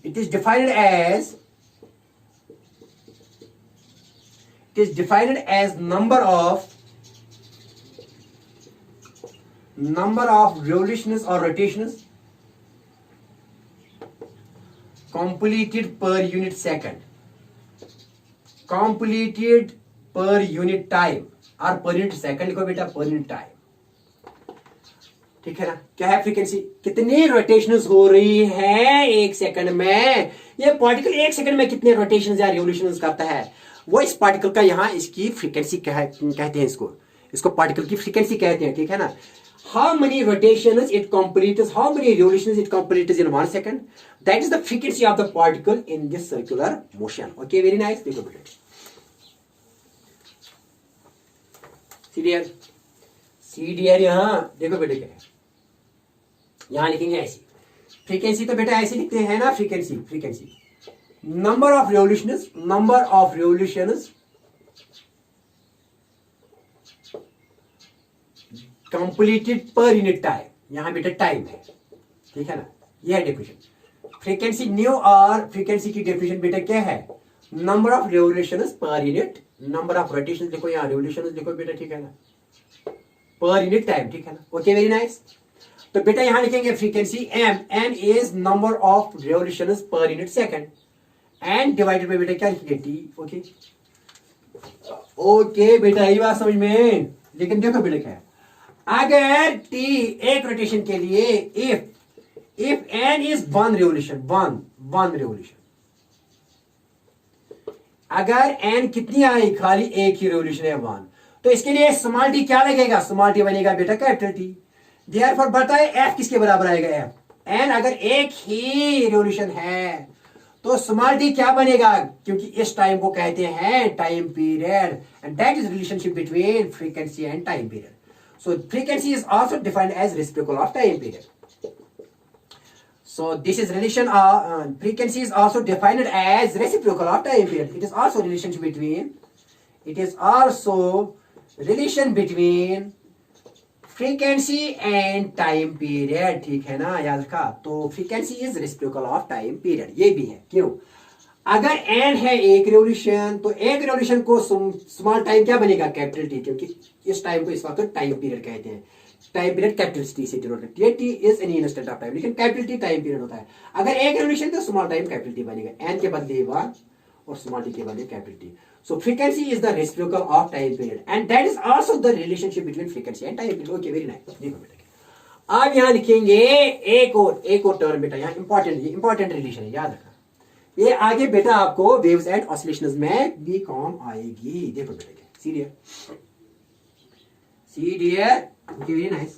It is defined as number of revolutions or rotations completed per unit second, completed per unit time और per unit second को बेटा per unit time, ठीक है ना। क्या है फ्रीक्वेंसी, कितनी रोटेशंस हो रही है एक सेकंड में, ये पार्टिकल एक सेकंड में कितने रोटेशंस या रिवोल्यूशंस करता है, वो इस पार्टिकल का यहाँ इसकी फ्रीक्वेंसी कहते हैं, इसको पार्टिकल की फ्रीक्वेंसी कहते हैं, ठीक है ना। How many rotations it completes, how many revolutions it completes in 1 second, that is the frequency of the particle in this circular motion. Okay, very nice. देखो बेटा CDR यहाँ देखो बेटा क्या है, यहाँ लिखेंगे ऐसी फ्रीक्वेंसी, तो बेटा ऐसे लिखते हैं ना, frequency number of revolutions completed पर यूनिट टाइम। यहां बेटा टाइम है, ठीक है ना, यह है डेफिनेशन फ्रीक्वेंसी न्यू। और फ्रीक्वेंसी की डेफिनेशन बेटा क्या है? Number of revolutions per unit, number of rotations देखो, यहाँ रेवोल्यूशंस देखो बेटा, ठीक है ना, पर यूनिट टाइम, ठीक है ना। Okay very nice. तो बेटा यहां लिखेंगे frequency n is number of revolutions per unit second and divided by बेटा क्या लिखेंगे टी। ओके ओके बेटा यही बात समझ में। लेकिन देखो बेटा क्या है, अगर टी एक रोटेशन के लिए if n is one revolution, अगर एन कितनी आई, खाली एक ही रेवोल्यूशन है 1, तो इसके लिए स्मॉल टी क्या लगेगा? स्मॉल टी बनेगा बेटा कैपिटल टी। देयरफॉर बताए एफ किसके बराबर आएगा, एफ एन अगर एक ही रिवोल्यूशन है तो स्मॉल डी क्या बनेगा, क्योंकि इस टाइम को कहते हैं time period and that is relationship between frequency and time period. So frequency is also defined as reciprocal of time period. So this is relation frequency is also defined as reciprocal of time period. It is also relationship between frequency and time period. ठीक है ना, याद रखा. तो frequency is reciprocal of time period. ये भी है. क्यों? अगर एन है एक रिवोल्यूशन तो एक रिवोल्यूशन को स्मॉल टाइम क्या बनेगा, कैपिटल टी, क्योंकि इस टाइम को इस वक्त टाइम पीरियड कहते हैं. टाइम पीरियड कैपिटल टी से डिनोट करते हैं. T is an instant of time, लेकिन कैपिटल टी टाइम पीरियड होता है. अगर एक रिवोल्यूशन तो स्मॉल टाइम कैपिटल टी बनेगा, एन के बदले वन और स्मॉल टी के बदले capital T. So frequency is the reciprocal of time period and that is also the relationship between frequency and time period. Okay, very nice. देखो बेटा, अब यहाँ लिखेंगे एक और टर्म बेटा, यहाँ इंपॉर्टेंट रिलेशन है, याद रखना. ये आगे बेटा आपको वेव्स एंड ऑसिलेशंस में भी काम आएगी. देखो बेटा, सी डियर, ओके, वेरी नाइस.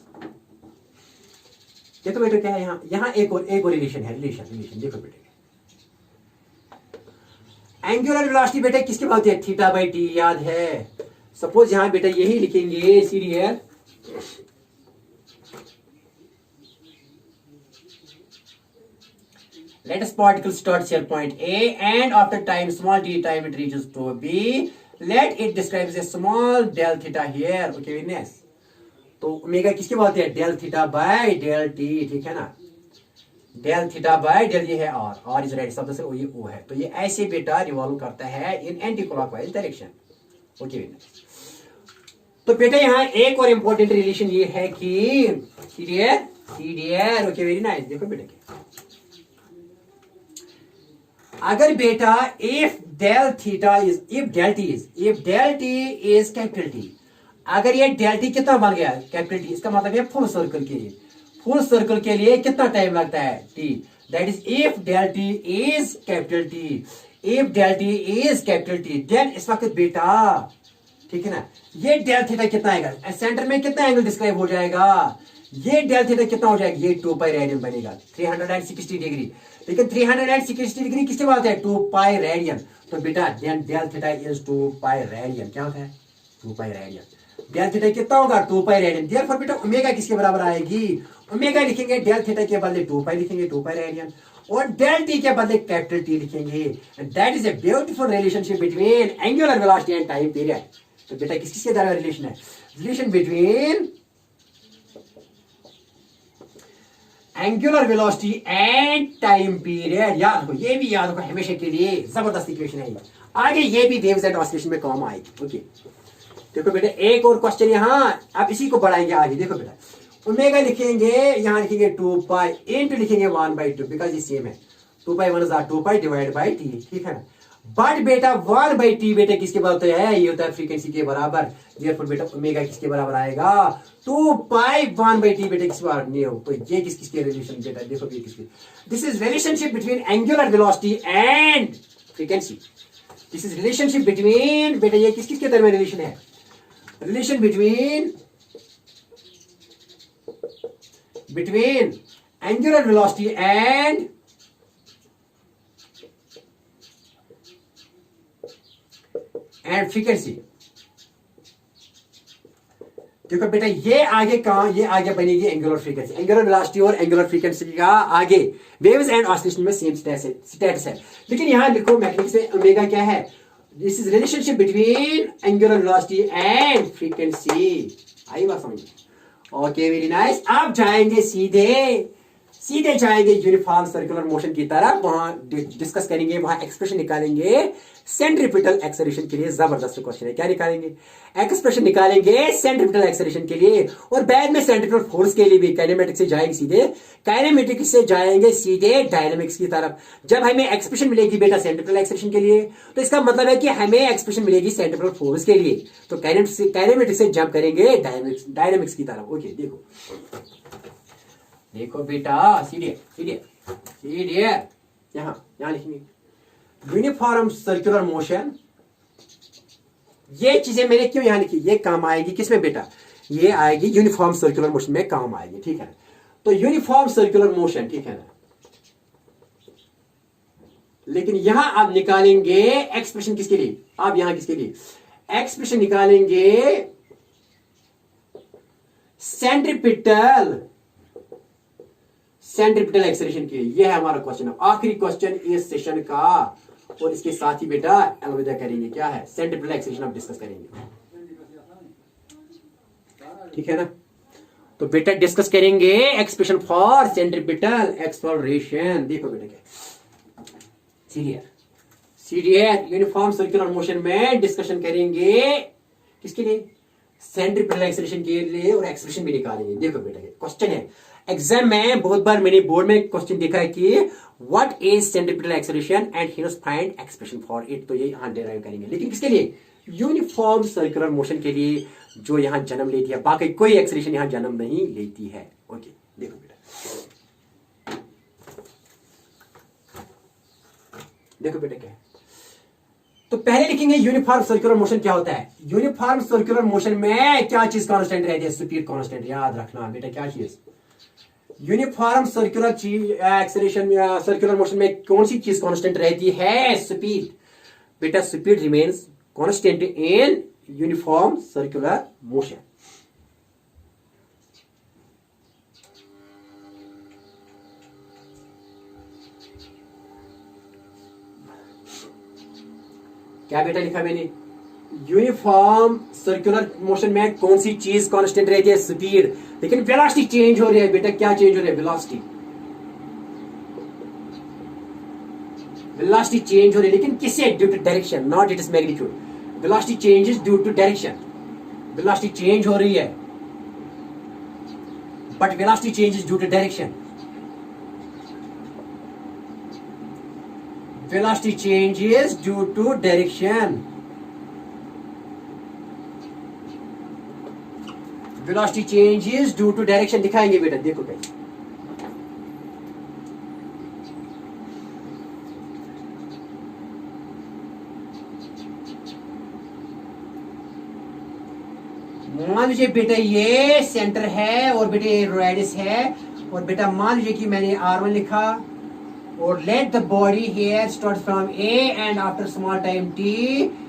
देखो बेटा क्या है यहाँ एक और रिलेशन है, रिलेशन देखो बेटा. एंगुलर वेलोसिटी बेटा किसके बात है, थीटा बाई टी, याद है. सपोज यहाँ बेटा यही लिखेंगे, सी dear, let us particle start shell point A and after time small d time it reaches to B. Let it describes a small del theta here. Okay, very nice. तो omega किसकी बात है, del theta by del T. ठीक है ना, del theta by del, ये है are is right शब्द से ये ओ है. तो ये ऐसे बेटा रिवॉल्व करता है in anti clockwise direction. Okay, very nice. तो बेटा यहाँ एक और इंपॉर्टेंट रिलेशन ये है कि सी डियर, ओके, वेरी नाइस. देखो बेटा, अगर बेटा if del t is capital T, अगर ये del t कितना बन गया कैपिटल टी, इसका मतलब है फुल सर्कल के लिए कितना टाइम लगता है, t. That is if del t is capital T, then इस वक्त बेटा, ठीक है ना, ये डेल थीटा कितना आएगा, सेंटर में कितना एंगल डिस्क्राइब हो जाएगा, ये डेल थीटा कितना हो जाएगा, ये 2 पाई रेडियन बनेगा, 360 डिग्री. लेकिन 360 डिग्री किसके बात है, 2 पाई रेडियन. तो बेटा del theta is 2 pi radian. क्या होता है, 2 पाई रेडियन. डेल थीटा कितना होगा, 2 पाई रेडियन. देयरफॉर बेटा ओमेगा किसके बराबर आएगी, ओमेगा लिखेंगे डेल थीटा के बदले 2 पाई लिखेंगे, 2 पाई रेडियन, और डेल टी के बदले कैपिटल टी लिखेंगे. And that is a beautiful relationship between angular velocity and time period. तो बेटा किसके द्वारा रिलेशन है, relation between angular velocity and time period. याद रखो, ये भी याद रखो हमेशा के लिए, जबरदस्त इक्वेशन है ये. आगे ये भी वेव्स एंड ऑसिलेशन में काम आएगी. ओके, देखो बेटा एक और क्वेश्चन यहाँ, अब इसी को बढ़ाएंगे आगे. देखो बेटा, ओमेगा लिखेंगे, यहाँ लिखेंगे 2 पाई इंटू लिखेंगे 1/2, बिकॉज ये सेम है. 2 पाई 1 is 2 pi divide by T. ठीक है ना, बट बेटा 1/t बेटा किसके बराबर है, ये होता है फ्रीक्वेंसी के बराबर. देयरफॉर बेटा ओमेगा किसके बराबर आएगा, 2 पाई 1/t बेटा किसके बराबर नहीं हो. तो ये किसके रिलेशन बेटा, देखो ये किसके, this is relationship between angular velocity and frequency. This is relationship between बेटा, ये किसके दरमियान रिलेशन है, relation between angular velocity and frequency. देखो बेटा ये आगे कहां, ये आगे बनेगी एंगुलर फ्रीक्वेंसी, एंगुलर वेलोसिटी और एंगुलर फ्रीक्वेंसी का आगे वेव्स एंड ऑसिलेशन में सेम स्टेटस है. लेकिन यहां लिखो मैथमेटिक्स में ओमेगा क्या है, this is relationship between angular velocity and frequency. आई बात समझ. Okay, very nice. आप जाएंगे सीधे जाएंगे यूनिफॉर्म सर्कुलर मोशन की तरफ, वहां डिस्कस करेंगे, वहां एक्सप्रेशन निकालेंगे सेंट्रीपिटल एक्सेलरेशन के लिए. जबरदस्त क्वेश्चन है, क्या निकालेंगे, एक्सप्रेशन निकालेंगे सेंट्रीपिटल एक्सेलरेशन के लिए, और बाद में सेंट्रीपिटल फोर्स के लिए भी काइनेमेटिक्स से जाएंगे सीधे, काइनेमेटिक्स से जाएंगे सीधे डायनामिक्स की तरफ. जब हमें एक्सप्रेशन मिलेगी बेटा सेंट्रीपिटल एक्सेलरेशन के लिए, तो इसका मतलब है कि हमें एक्सप्रेशन मिलेगी सेंट्रीपिटल फोर्स के लिए. तो काइनेमेटिक्स से जंप करेंगे डायनामिक्स की तरफ. ओके, देखो बेटा, सीधे यहां लिखेंगे यूनिफॉर्म सर्कुलर मोशन. ये चीजें मैंने क्यों यहां लिखी, ये काम आएगी किसमें बेटा, ये आएगी यूनिफॉर्म सर्कुलर मोशन में काम आएगी, ठीक है ना। तो यूनिफॉर्म सर्कुलर मोशन, ठीक है ना, लेकिन यहां आप निकालेंगे एक्सप्रेशन किसके लिए, आप यहां किसके लिए एक्सप्रेशन निकालेंगे, सेंट्रीपिटल एक्सेलरेशन के लिए। यह है हमारा क्वेश्चन, आखिरी क्वेश्चन इस सेशन का, और इसके साथ ही बेटा अलविदा करेंगे। क्या है, सेंट्रीपिटल एक्सेलरेशन आप डिस्कस करेंगे, ठीक है ना। तो बेटा डिस्कस करेंगे एक्सप्रेशन फॉर सेंट्रीपिटल एक्सेलरेशन। देखो बेटा क्या सीरियर यूनिफॉर्म सर्कुलर मोशन में डिस्कशन करेंगे किसके लिए, सेंट्रीपिटल एक्सेलरेशन के लिए, और एक्सप्रेशन भी निकालेंगे। देखो बेटा क्वेश्चन है, एग्जाम में बहुत बार मैंने बोर्ड में क्वेश्चन देखा है कि what is centripetal acceleration and he must find expression for it. तो ये यहां डिराइव करेंगे, लेकिन किसके लिए, यूनिफॉर्म सर्कुलर मोशन के लिए, जो यहां जन्म लेती है, बाकी कोई एक्सेलरेशन यहां जन्म नहीं लेती है। ओके देखो बेटा, देखो बेटा क्या है। तो पहले लिखेंगे यूनिफॉर्म सर्कुलर मोशन क्या होता है। यूनिफॉर्म सर्कुलर मोशन में क्या चीज कांस्टेंट रहती है, स्पीड कांस्टेंट। याद रखना बेटा क्या चीज, uniform circular acceleration circular motion में कौन सी चीज कांस्टेंट रहती है, स्पीड। बेटा speed remains constant in uniform circular motion. क्या बेटा लिखा मैंने, यूनिफॉर्म सर्कुलर मोशन में कौन सी चीज कांस्टेंट रहती है, स्पीड। लेकिन वेलोसिटी चेंज हो रही है बेटा, क्या चेंज हो रही है, वेलोसिटी चेंज हो रही है, लेकिन किससे, due to direction, not it is magnitude. Velocity changes due to direction, velocity change हो रही है, but velocity changes due to direction. Velocity changes due to direction. Velocity changes due to direction दिखाएंगे बेटा, देखो कहीं मान लीजिए बेटा ये सेंटर है और बेटा ये रेडियस है, और बेटा मान लीजिए कि मैंने R1 लिखा, और let the body here start from A and after small time t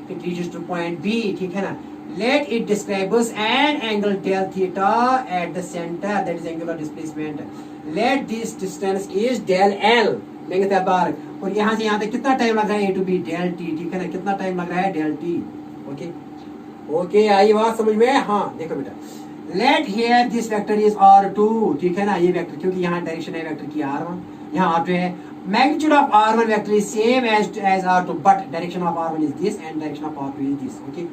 it reaches to point B, ठीक है ना। Let it describes an angle del theta at the center, that is angular displacement. Let this distance is del L, लेंगे बार, और यहाँ से यहाँ तक कितना टाइम लग रहा है, A to B del t, ठीक है ना, कितना टाइम लग रहा है, del t। ओके आई बात समझ में, हाँ देखो बेटा, let here this vector is R2, ठीक है ना, ये वेक्टर, क्योंकि यहाँ डायरेक्शन है वेक्टर की R1, यहाँ R2 है। Magnitude of R1 vector is same as R2, but direction of R1 is this and direction of R2 is this. Okay.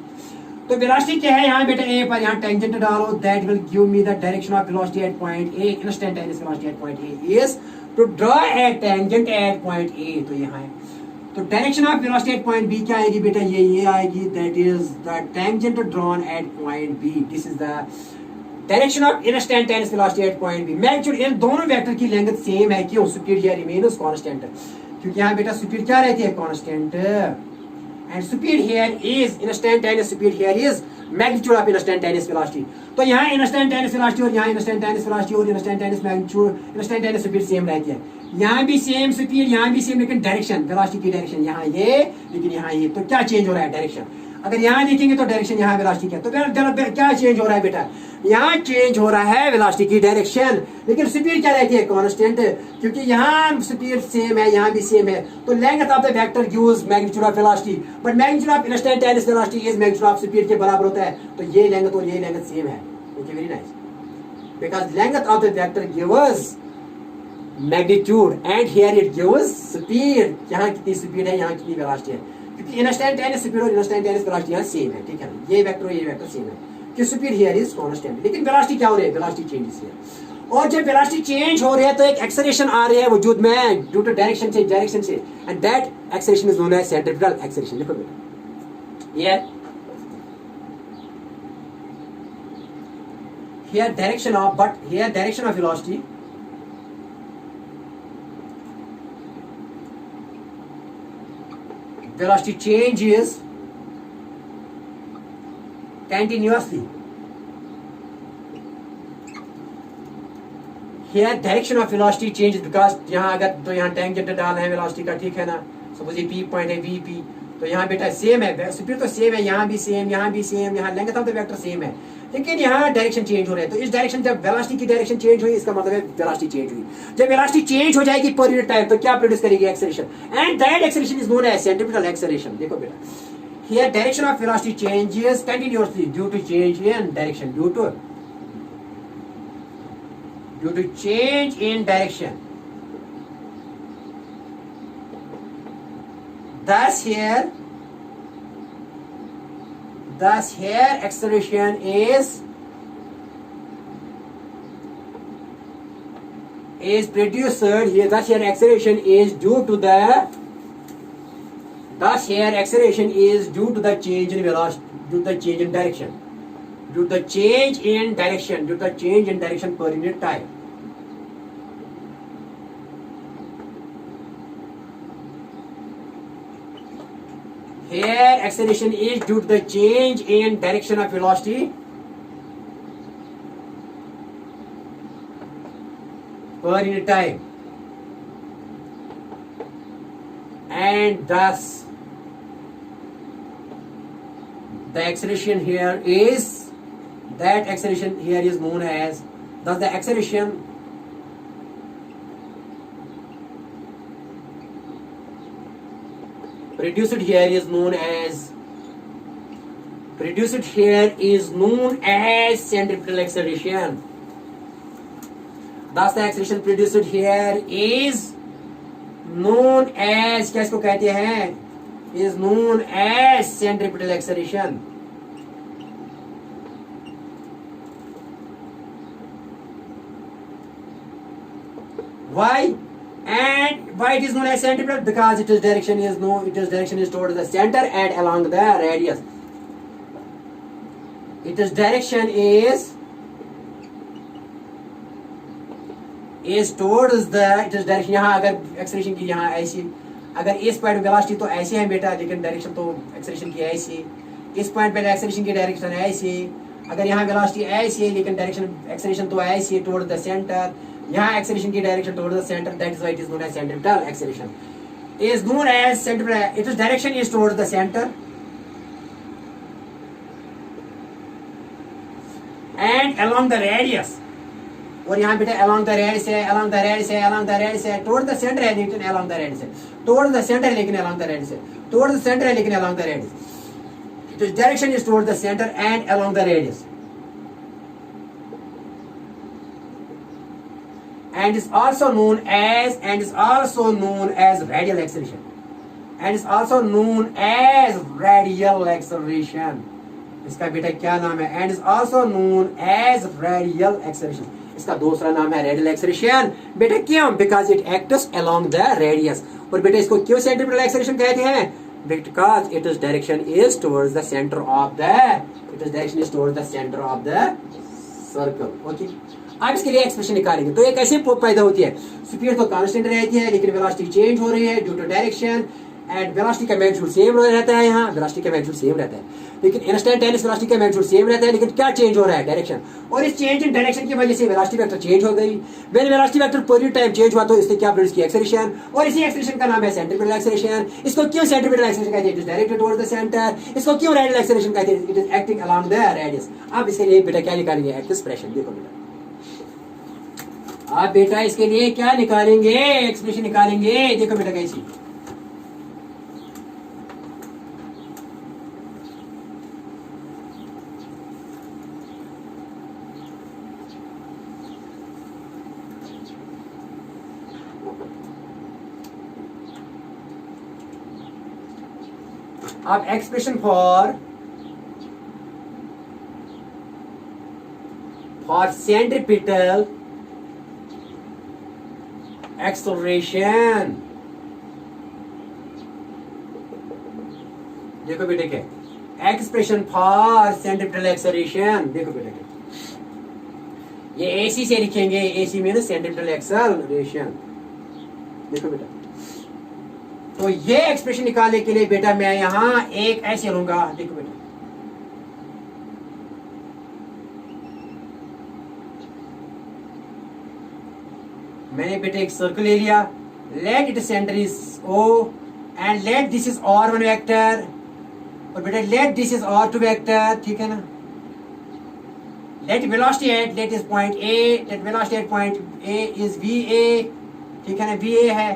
तो velocity क्या है यहाँ बेटा, A पर यहाँ tangent डालो, that will give me the direction of velocity at point A, instantaneous velocity at point A is to draw a tangent at point A. तो यहाँ है, तो direction of velocity at point B क्या आएगी बेटा, ये आएगी, that is the tangent drawn at point B. This is the direction of instantaneous velocity at point B. Magnitude इन दोनों वेक्टर की लेंथ सेम है, क्यों, स्पीड हियर रिमेन्स कांस्टेंट, क्योंकि यहाँ बेटा स्पीड क्या रहती है, constant, and speed here is instantaneous, speed here is magnitude of instantaneous velocity. तो यहाँ इंस्टेंटेनियस वेलोसिटी और यहाँ इंस्टेंटेनियस वेलोसिटी और instantaneous magnitude, instantaneous speed same रहती है। यहाँ भी सेम स्पीड, यहाँ भी सेम, लेकिन डायरेक्शन, वेलोसिटी की डायरेक्शन यहाँ ये, लेकिन यहाँ ये। तो क्या चेंज हो रहा है, डायरेक्शन। अगर यहाँ देखेंगे तो डायरेक्शन, यहाँ वेलोसिटी क्या, तो क्या चेंज हो रहा है बेटा, यहाँ चेंज हो रहा है वेलोसिटी की डायरेक्शन, लेकिन स्पीड क्या रहती है, कांस्टेंट, क्योंकि यहाँ स्पीड सेम है, यहाँ भी सेम है। तो length of the vector gives magnitude of velocity, but magnitude of instantaneous velocity is magnitude of speed के बराबर होता है। तो ये लेंथ और ये लेंथ सेम है। Okay very nice, because length of the vector gives magnitude and here it gives speed, यहाँ कितनी स्पीड है, यहाँ कितनी वेलोसिटी है, क्योंकि इंस्टेंटेनियस स्पीड और इंस्टेंटेनियस वेलोसिटी यहाँ सेम है, ठीक है, ये वेक्टर और ये वेक्टर सेम है, कि स्पीड हियर इज कांस्टेंट, लेकिन वेलोसिटी क्या हो रही है, वेलोसिटी चेंजेस है। और जब वेलोसिटी चेंज हो रही है तो एक एक्सेलरेशन आ रही है वजूद में ड्यू टू डायरेक्शन से, and that acceleration is known as centripetal acceleration. देखो बेटा ये here direction of, but here direction of velocity change is continuously, here direction of velocity change because यहाँ अगर तो यहाँ टेंजेंट डालना है वेलोसिटी का, ठीक है ना, सपोज ये पी पॉइंट है, वी पी, तो यहाँ बेटा सेम है, स्पीड तो सेम है, यहाँ भी सेम, यहाँ भी सेम, यहाँ length of the vector same है, लेकिन यहाँ डायरेक्शन चेंज हो रहा है। तो इस डायरेक्शन जब वेलोसिटी की डायरेक्शन चेंज हुई, इसका मतलब है वेलोसिटी चेंज हुई। जब वेलोसिटी चेंज हो जाएगी पर यूनिट टाइम, तो क्या प्रोड्यूस करेगी? Acceleration, and that acceleration is known as centripetal acceleration. देखो बेटा, here direction of velocity changes continuously due to change in direction, due to change in direction. Thus here acceleration is produced here. Thus here acceleration is due to the change in velocity, due to the change in direction. Due to the change in direction per unit time. Here acceleration is due to the change in direction of velocity per unit time, and thus the acceleration here is known as, thus the acceleration produced here is known as centripetal acceleration. Thus the acceleration produced here is known as, क्या इसको कहते हैं? Is known as centripetal acceleration. Why? And why it is known as centripetal? Because its direction is towards the center and along the radius. Its direction is towards the, direction, यहाँ अगर acceleration की यहाँ ऐसी, अगर इस point velocity तो ऐसी है बेटा, लेकिन डायरेक्शन तो एक्सेलरेशन की ऐसी, इस पॉइंट पे एक्सेलरेशन की डायरेक्शन ऐसी, अगर यहाँ वेलोसिटी ऐसी है लेकिन डायरेक्शन एक्सेलरेशन तो ऐसी है टुवर्ड द सेंटर, यहाँ एक्सेलरेशन की direction toward the centre, that is why it is known as centripetal acceleration. Is known as centripetal, its direction is toward the centre and along the radius, और यहाँ बेटा along the radius है, along the radius है, along the radius है, toward the centre है लेकिन along the radius है, toward the centre है लेकिन अलोंग द रेडियस है, टुवर्ड द सेंटर है लेकिन along the radius, it's direction is toward the centre and along the radius, and is also known as radial acceleration, इसका बेटा क्या नाम है? and is also known as radial acceleration, इसका दूसरा नाम है रेडियल एक्सेलरेशन। बेटा क्यों? Because it acts along the radius. और बेटा इसको क्यों सेंट्रिपेटल एक्सेलरेशन कहते हैं? Because it's direction is towards the centre of the circle. Okay, अब इसके लिए एक्सप्रेशन निकालेंगे। तो एक ऐसे पैदा होती है, स्पीड तो कांस्टेंट रहती है लेकिन वेलोसिटी चेंज हो रही है due to direction, and velocity का मैग्नीट्यूड सेम रहता है, यहाँ वेलोसिटी का मैग्नीट्यूड सेम रहता है, लेकिन इंस्टेंटेनियस वेलोसिटी का मैग्नीट्यूड सेम रहता है, लेकिन क्या चेंज हो रहा है? डायरेक्शन। और इस चेंज इन डायरेक्शन की वजह से वेलोसिटी वेक्टर चेंज हो गई। व्हेन वेलोसिटी वेक्टर पर यूनिट टाइम चेंज हुआ तो इसने क्या प्रोड्यूस किया? एक्सेलरेशन, और इसी एक्सेलरेशन का नाम है सेंट्रिपेटल एक्सेलरेशन। इसको क्यों सेंट्रिपेटल एक्सेलरेशन कहते हैं? It is directed towards the centre. इसको क्यों रेडियल एक्सेलरेशन कहते हैं? It is acting along the radius. अब इसके लिए बेटा क्या निकालेंगे? एक्सप्रेशन। देखो बेटा, आप बेटा इसके लिए क्या निकालेंगे? एक्सप्रेशन निकालेंगे। देखो बेटा कैसी, अब एक्सप्रेशन फॉर सेंट्रिपेटल एक्सेलरेशन। देखो बेटे क्या एक्सप्रेशन फॉर सेंट्रिपेटल एक्सेलरेशन। देखो बेटे क्या, ये एसी से लिखेंगे, एसी मीन्स सेंट्रिपेटल एक्सेलरेशन। देखो बेटा, तो ये एक्सप्रेशन निकालने के लिए बेटा मैं यहां एक ऐसे लूंगा। देखो बेटा, मैंने बेटा एक सर्कल ले लिया, let it centre is O and let this is R1 vector, और बेटा late this is R2 vector, ठीक है ना। Let velocity at let is point A, let velocity at point A is VA, ठीक है ना, VA है,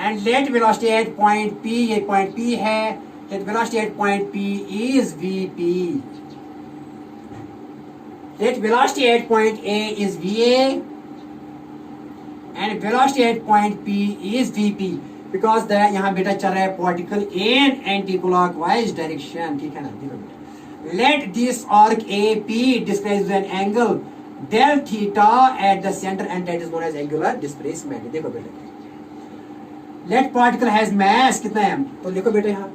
and let velocity at point P, ये पॉइंट P है, let velocity at point P is VP, let velocity at point A is VA and velocity at point P is VP, because the यहाँ बेटा चल रहा है particle in anti-clockwise direction, ठीक है ना। देखो बेटा, let this arc AP describes an angle del theta at the center and that is known as angular displacement। देखो बेटा, let particle has mass कितना है, तो देखो बेटा यहाँ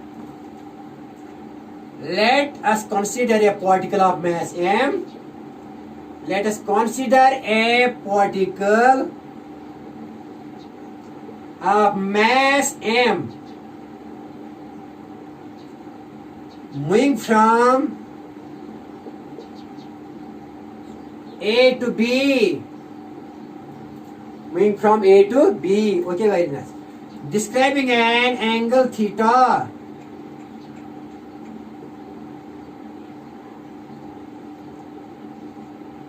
let us consider a particle of mass M, let us consider a particle of mass M moving from A to B, moving from A to B, okay, very nice, describing an angle theta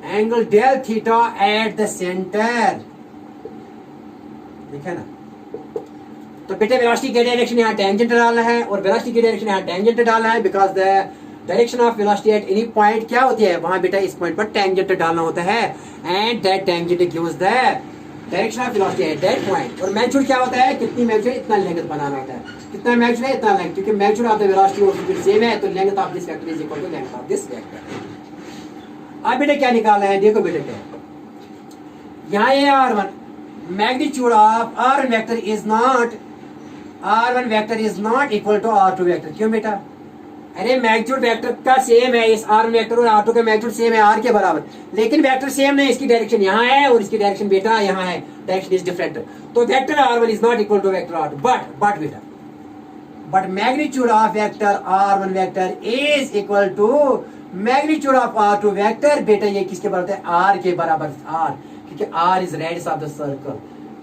angle del theta at the centre, देखा ना। तो बेटे velocity के direction यहाँ tangent डालना है और velocity की डायरेक्शन यहाँ टेंजेंट डालना है, because the direction of velocity at any point क्या होती है, वहां बेटा इस पॉइंट पर टेंजेंट डालना होता है, and that tangent gives the direction of velocity at that point. और मैग्नीट्यूड क्या होता है, कितनी मैग्नीट्यूड इतना लेंथ बनाना होता है, कितना मैग्नीट्यूड है इतना लेंथ, क्योंकि मैग्नीट्यूड ऑफ द वेलोसिटी और स्पीड सेम है, तो length of this vector is equal to length of this vector. अब बेटा क्या निकालना है, देखो बेटा क्या, यहाँ ये R1 magnitude of R1 vector is not equal to R2 vector. क्यों बेटा, अरे मैग्नीट्यूड वेक्टर का सेम है, इस R1 वेक्टर और R2 का मैग्नीट्यूड सेम है R के बराबर, लेकिन वेक्टर सेम नहीं, इसकी डायरेक्शन यहाँ है और इसकी डायरेक्शन बेटा यहाँ है, डायरेक्शन इज डिफरेंट, तो vector R1 is not equal to vector R2, but बेटा but magnitude of vector R1 vector is equal to magnitude of R2 vector, बेटा ये किसके बराबर है, R के बराबर, R, क्योंकि R is radius of the circle,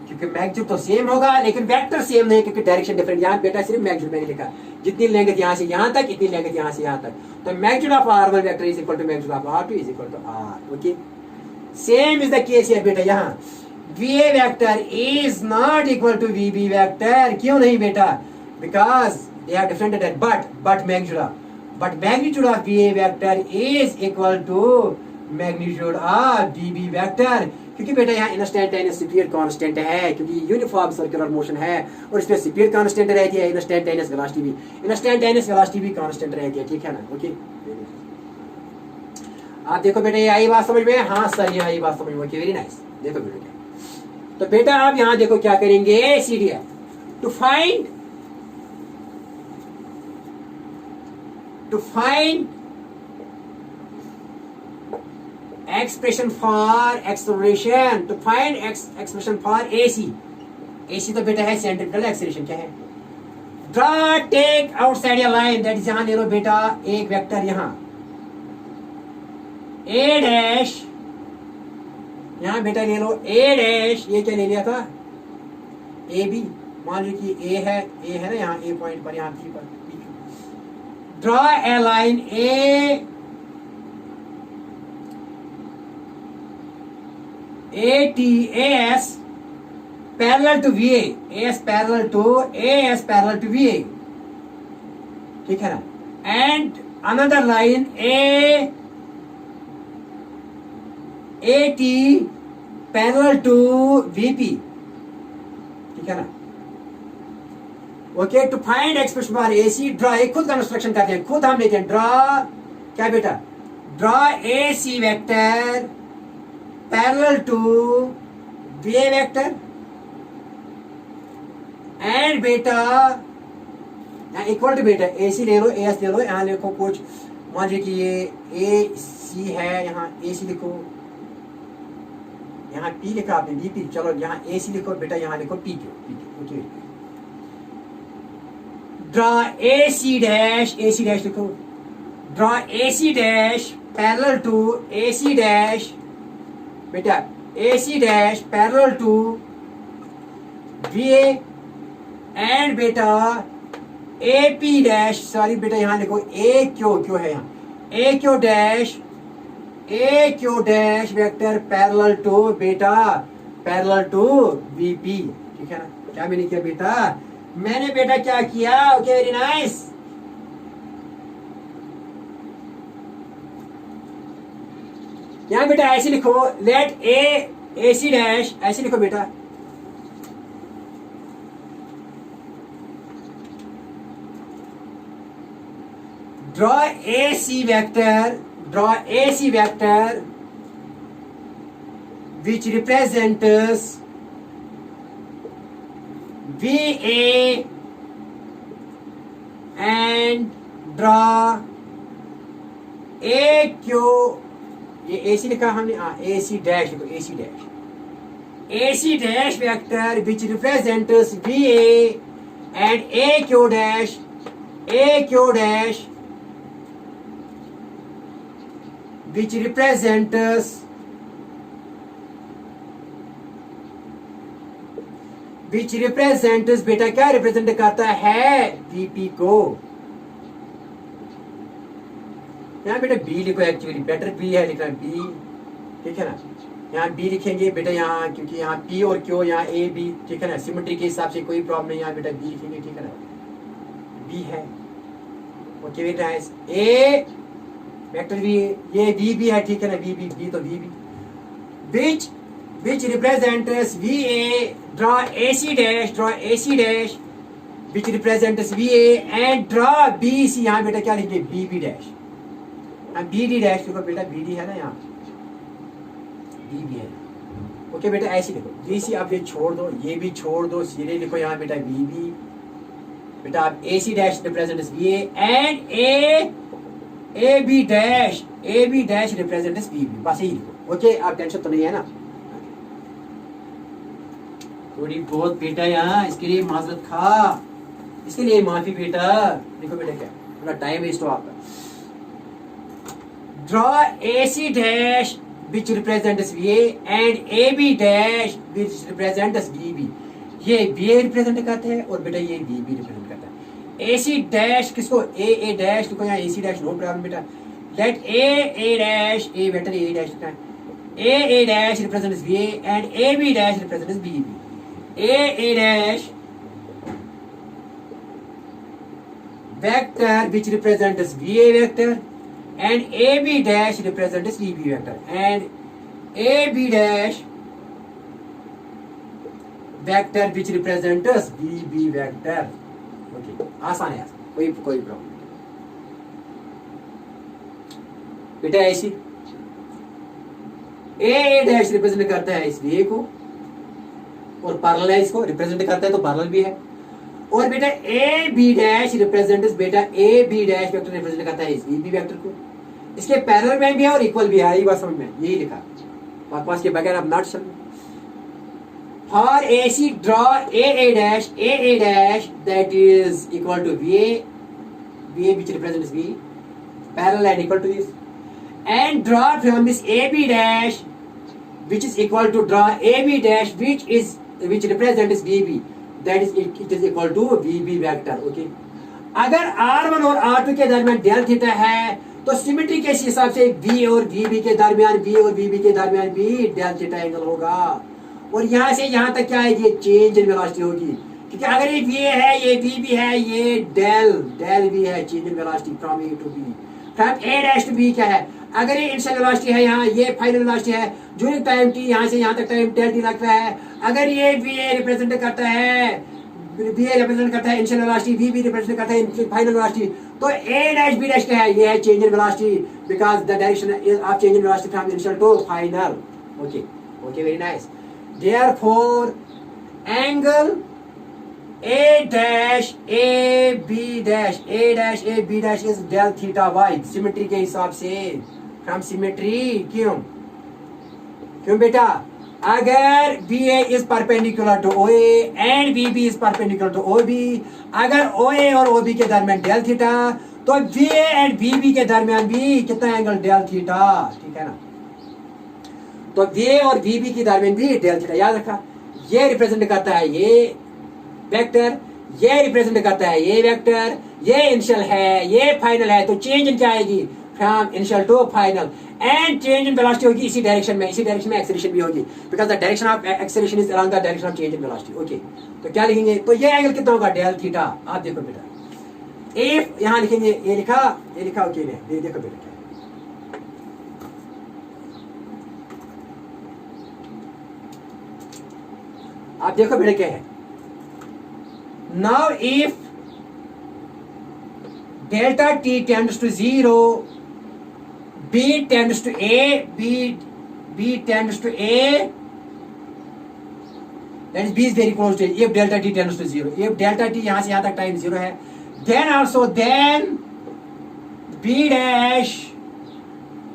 क्योंकि मैग्नीट्यूड तो सेम होगा लेकिन वेक्टर सेम नहीं, क्योंकि डायरेक्शन डिफरेंट। यहाँ बेटा सिर्फ मैग्नीट्यूड मैंने लिखा, जितनी लेंथ यहाँ से यहाँ तक, इतनी लेंथ यहाँ से यहाँ तक, तो magnitude of R1 vector is equal to magnitude of R2 is equal to R, okay. Same is the case here बेटा, यहाँ VA vector is not equal to VB vector, क्यों नहीं बेटा, because they are different, but magnitude of VA vector is equal to magnitude of VB vector, क्योंकि बेटा यहाँ instantaneous speed constant है, क्योंकि यूनिफॉर्म सर्कुलर मोशन है और इसमें स्पीड कांस्टेंट रहती है, इंस्टेंटेनियस वेलोसिटी भी कांस्टेंट रहती है, ठीक है ना, ओके। आप देखो बेटा ये आई बात समझ में, हाँ सर ये आई बात समझ में, ओके, वेरी नाइस। देखो बेटा, तो बेटा आप यहाँ देखो क्या करेंगे, CDF to find expression for acceleration, to find expression for AC तो बेटा है सेंट्रिपिटल एक्सेलरेशन, क्या है, draw take outside a line, that is, यहाँ ले लो बेटा एक वेक्टर, यहाँ A डैश, यहाँ बेटा ले लो A डैश, ये क्या ले लिया था, AB, मान लो कि A है ना यहाँ A पॉइंट पर, यहाँ P पर, draw a line AS parallel to VA, AS parallel to VA, ठीक है ना, and another line AT parallel to VP, ठीक है ना, okay. To find expression for AC, draw, एक खुद कंस्ट्रक्शन करते हैं, खुद हम लेते हैं, ड्रॉ क्या बेटा, draw AC vector parallel to VA vector, and बेटा यहाँ इक्वल टू बेटा AC ले लो, AS ले लो, यहाँ लिखो कुछ, मान लीजिए कि ये AC है, यहाँ AC लिखो, यहाँ P लिखा आपने VP, चलो यहाँ AC लिखो बेटा, यहाँ लिखो PQ, okay. draw AC dash लिखो, draw AC dash parallel to AC dash, बेटा AC dash parallel to V A and बेटा ए पी डैश, सॉरी बेटा यहाँ लिखो ए क्यू है यहाँ, A Q dash vector parallel to बेटा पैरेलल टू वीपी, ठीक है ना। क्या मैंने किया बेटा, मैंने बेटा क्या किया, ओके वेरी नाइस। यहाँ बेटा ऐसे लिखो, लेट ए सी डैश, ऐसे लिखो बेटा, draw AC vector which represents VA and draw AQ, ये AC लिखा हमने, AC डैश लिखो, AC dash vector which represents VA and AQ dash which represents बेटा क्या रिप्रेजेंट करता है, वीपी को। यहाँ बेटा बी लिखो, एक्चुअली बेटर बी है लिखना, बी, ठीक है ना। यहाँ बी लिखेंगे बेटा यहाँ, क्योंकि यहाँ पी और क्यू, यहाँ ए बी, ठीक है ना, सिमेट्री के हिसाब से कोई प्रॉब्लम नहीं, यहाँ बेटा बी लिखेंगे, ठीक है ना, बी है, ओके बेटा। ए वेक्टर भी, ये वी भी है, ठीक है ना, वी बी तो V B, which represents VA, draw AC dash which represents VA and draw BC, यहाँ बेटा क्या लिखेंगे, BB dash, BD dash लिखो बेटा, BD है ना यहाँ, BB है, ओके बेटा ऐसे लिखो। BC आप ये छोड़ दो, ये भी छोड़ दो, सीधे लिखो यहाँ बेटा BB, बेटा आप AC dash represents VA and AB dash represents BB, बस यही लिखो, ओके। आप टेंशन तो नहीं है ना, थोड़ी बहुत बेटा यहाँ, इसके लिए माजरत खा, इसके लिए माफी बेटा। देखो बेटा क्या थोड़ा टाइम वेस्ट हो आपका। Draw AC dash which represents VA and AB dash which represents BB, ये VA रिप्रेजेंट करते हैं और बेटा ये BB रिप्रेजेंट करता है। AC dash किसको, A dash लिखो यहाँ, AC dash नो प्रॉब्लम बेटा। लेट A dash, A बेटा A dash लिखना है, A dash represents VA and AB dash represents BB, A dash vector which represents VA vector and AB dash represents VB vector and AB dash vector which represents VB vector, okay। आसान है, कोई problem बेटा। ऐसी A dash represent करता है इस VA को और पैरेलल है, इसको रिप्रेजेंट करता है तो पैरेलल भी है, और बेटा ए बी डैश रिप्रेजेंट्स, बेटा A B dash vector represent करता है इस बी वेक्टर को, इसके पैरेलल में भी है और इक्वल भी है, यही बात समझ में, यही लिखा, बकवास के बगैर अब नॉट समझ। For AC draw a dash that is equal to VA which represents V, parallel and equal to this, and draw from this AB dash which is equal to draw AB dash which represents VB, that is it is equal to VB vector, okay। अगर R1 और R2 के दरमियान del theta है तो symmetry के हिसाब से V और VB के दरमियान, V और VB के दरमियान भी डेल थीटा एंगल होगा, और यहाँ से यहाँ तक क्या आएगी, चेंज इन वेलोसिटी होगी, क्योंकि अगर ये VA है, ये VB है, ये डेल V है, change in velocity from A to B, from A dash to B क्या है, अगर ये इनिशियल वेलोसिटी है यहाँ, ये फाइनल वेलोसिटी है, ड्यूरिंग टाइम t, यहाँ से यहाँ तक टाइम डेल t लगता है। अगर ये VA रिप्रेजेंट करता है, VA रिप्रेजेंट करता है इनिशियल वेलोसिटी, VB रिप्रेजेंट करता है फाइनल वेलोसिटी, तो A डैश B डैश क्या है, ये है change in velocity, because the direction of change in velocity from initial to final, okay very nice. Therefore angle A dash A B dash is del theta y, symmetry के हिसाब से, from symmetry, क्यों बेटा, अगर BA is perpendicular to OA and BB is perpendicular to OB, अगर OA और OB के दरमियान डेल थीटा, तो VA and BB के दरमियान भी कितना एंगल, डेल थीटा, ठीक है ना। तो VA और BB के दरमियान भी डेल थीटा, याद रखा, ये रिप्रेजेंट करता है ये वेक्टर, ये रिप्रेजेंट करता है ये वेक्टर, ये इनिशियल है, ये फाइनल है। तो चेंज इन क्या आएगी from initial to final, and change in velocity होगी इसी डायरेक्शन में एक्सेलरेशन भी होगी, because the direction of acceleration is along the direction of change in velocity. Okay, तो क्या लिखेंगे, तो ये एंगल कितना होगा डेल थीटा। आप देखो बेटा, इफ यहां लिखेंगे ये लिखा ओके, देखो बेटा क्या आप देखो बेटा क्या है। Now if delta t tends to 0, B tends to A, B tends to A, that is B is very close to A. If delta T tends to 0, if delta T यहाँ से यहाँ तक टाइम 0 है, then B dash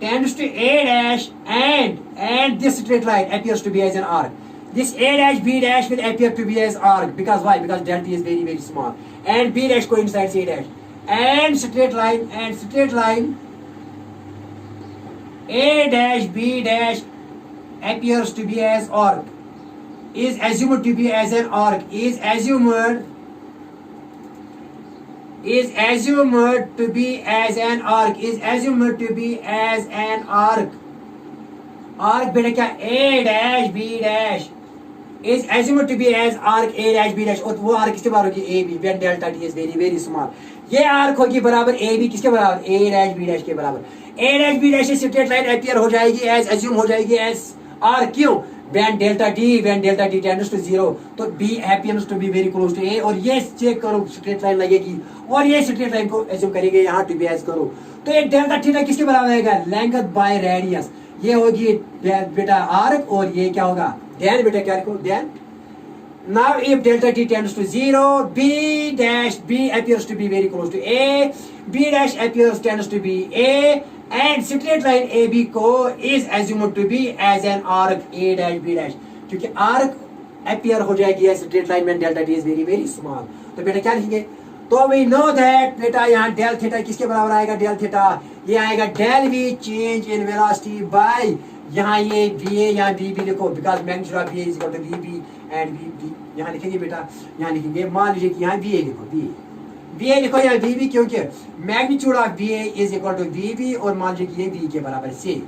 tends to A dash, and this straight line appears to be as an arc. This A dash B dash will appear to be as arc, because why? Because delta T is very small, and B dash coincides A dash, and straight line A dash B dash appears to be as arc, is assumed to be as an arc, is assumed to be as an arc, arc बेटा क्या, A dash B dash is assumed to be as arc A dash B dash, और वो arc किसके बराबर होगी, AB, when delta T is very small। ये arc होगी बराबर AB किसके बराबर, A dash B dash के बराबर। A dash B dash straight line appear हो जाएगी एज अज्यूम हो जाएगी एज आर्क, क्यों, when delta T tends to 0, तो B happens to be very close to A, और ये चेक करो स्ट्रेट लाइन लगेगी, और ये स्ट्रेट लाइन को अज्यूम करेंगे यहाँ टू बी एज करो, तो ये डेल्टा थीटा किसके बराबर आएगा, लेंथ बाय रेडियस। ये होगी बेटा आर्क, और ये क्या होगा डेल, बेटा क्या लिखो del. Now if delta T tends to 0, B dash B appears to be very close to A, B dash tends to be A, and straight line AB को is assumed to be as an arc A dash B dash, क्योंकि arc appear हो जाएगी है straight line में delta T is very small। तो बेटा क्या लिखेंगे, तो we know that बेटा यहाँ डेल थीटा किसके बराबर आएगा, डेल थीटा ये आएगा del V change in velocity by, यहाँ ये VA यहाँ VB लिखो, because magnitude of VA is equal to VB and VB, यहाँ लिखेंगे बेटा, यहाँ लिखेंगे मान लीजिए कि यहाँ VA लिखो, VA लिखो यहाँ VB, क्योंकि magnitude of VA is equal to VB, और मान लीजिए कि ये V के बराबर same,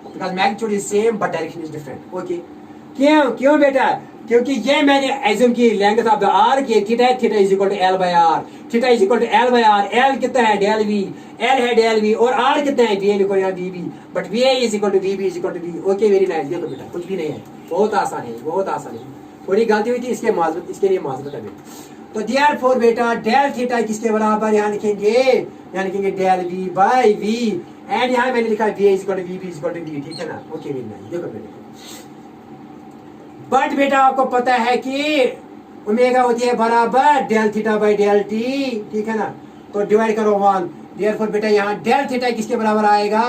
because magnitude is same but direction is different. Okay, क्यों बेटा, क्योंकि ये मैंने एज्यूम की लेंथ ऑफ द आर्क ये थीटा है, theta is equal to L by R, theta is equal to L by R, L कितना है डेल V, L है डेल V, और R कितना है VA लिखो यहाँ VB, but VA is equal to VB is equal to V। Okay, very nice. देखो बेटा कुछ भी नहीं है, बहुत आसान है, थोड़ी गलती हुई थी इसके लिए माजरत है। तो देयरफॉर बेटा डेल थीटा किसके बराबर, यहाँ लिखेंगे डेल V बाय V, एंड यहाँ मैंने लिखा VA is equal to VB is equal to V, ठीक है ना। Okay, very nice. देखो बेटा, बट बेटा आपको पता है कि ओमेगा होती है बराबर del theta by del T, ठीक है ना, तो डिवाइड करो 1। देयरफॉर बेटा यहाँ डेल थीटा किसके बराबर आएगा,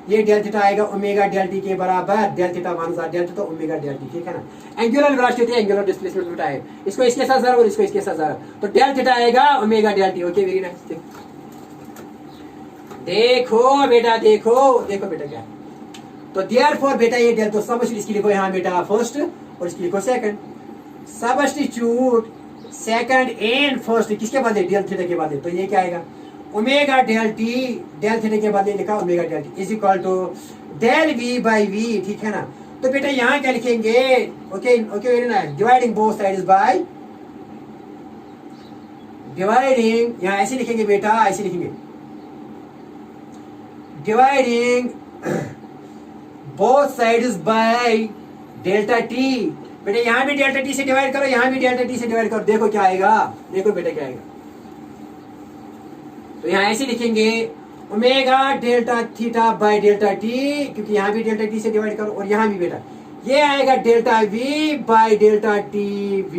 ये डेल थीटा आएगा ओमेगा डेल टी के बराबर, del theta 1 del theta omega del T, ठीक है ना। एंगुलर वेलोसिटी होती है एंगुलर डिस्प्लेसमेंट बेटा है, इसको इसके साथ जरा और इसको इसके साथ जरा, तो डेल थीटा आएगा omega del t. Okay, very nice. देखो बेटा क्या है, तो देयरफॉर बेटा ये डेल, तो सबस्टिट्यूट इसकी लिखो यहाँ बेटा फर्स्ट, और इसकी लिखो second. Substitute second and first किसके बाद है, डेल थीटा के बाद है, तो ये क्या आएगा omega del t, del theta के बाद लिखा omega del t is equal to del V by V, ठीक है ना। तो बेटा यहाँ क्या लिखेंगे, okay very nice, dividing both sides by, dividing यहाँ ऐसे लिखेंगे बेटा, ऐसे लिखेंगे dividing both sides by delta t. बेटा यहाँ भी डेल्टा टी से डिवाइड करो, यहाँ भी डेल्टा टी से डिवाइड करो, देखो क्या आएगा, देखो बेटा क्या आएगा। तो यहाँ ऐसे लिखेंगे omega delta theta by delta T, क्योंकि यहाँ भी डेल्टा टी से डिवाइड करो, और यहाँ भी बेटा ये आएगा delta V bye delta T V,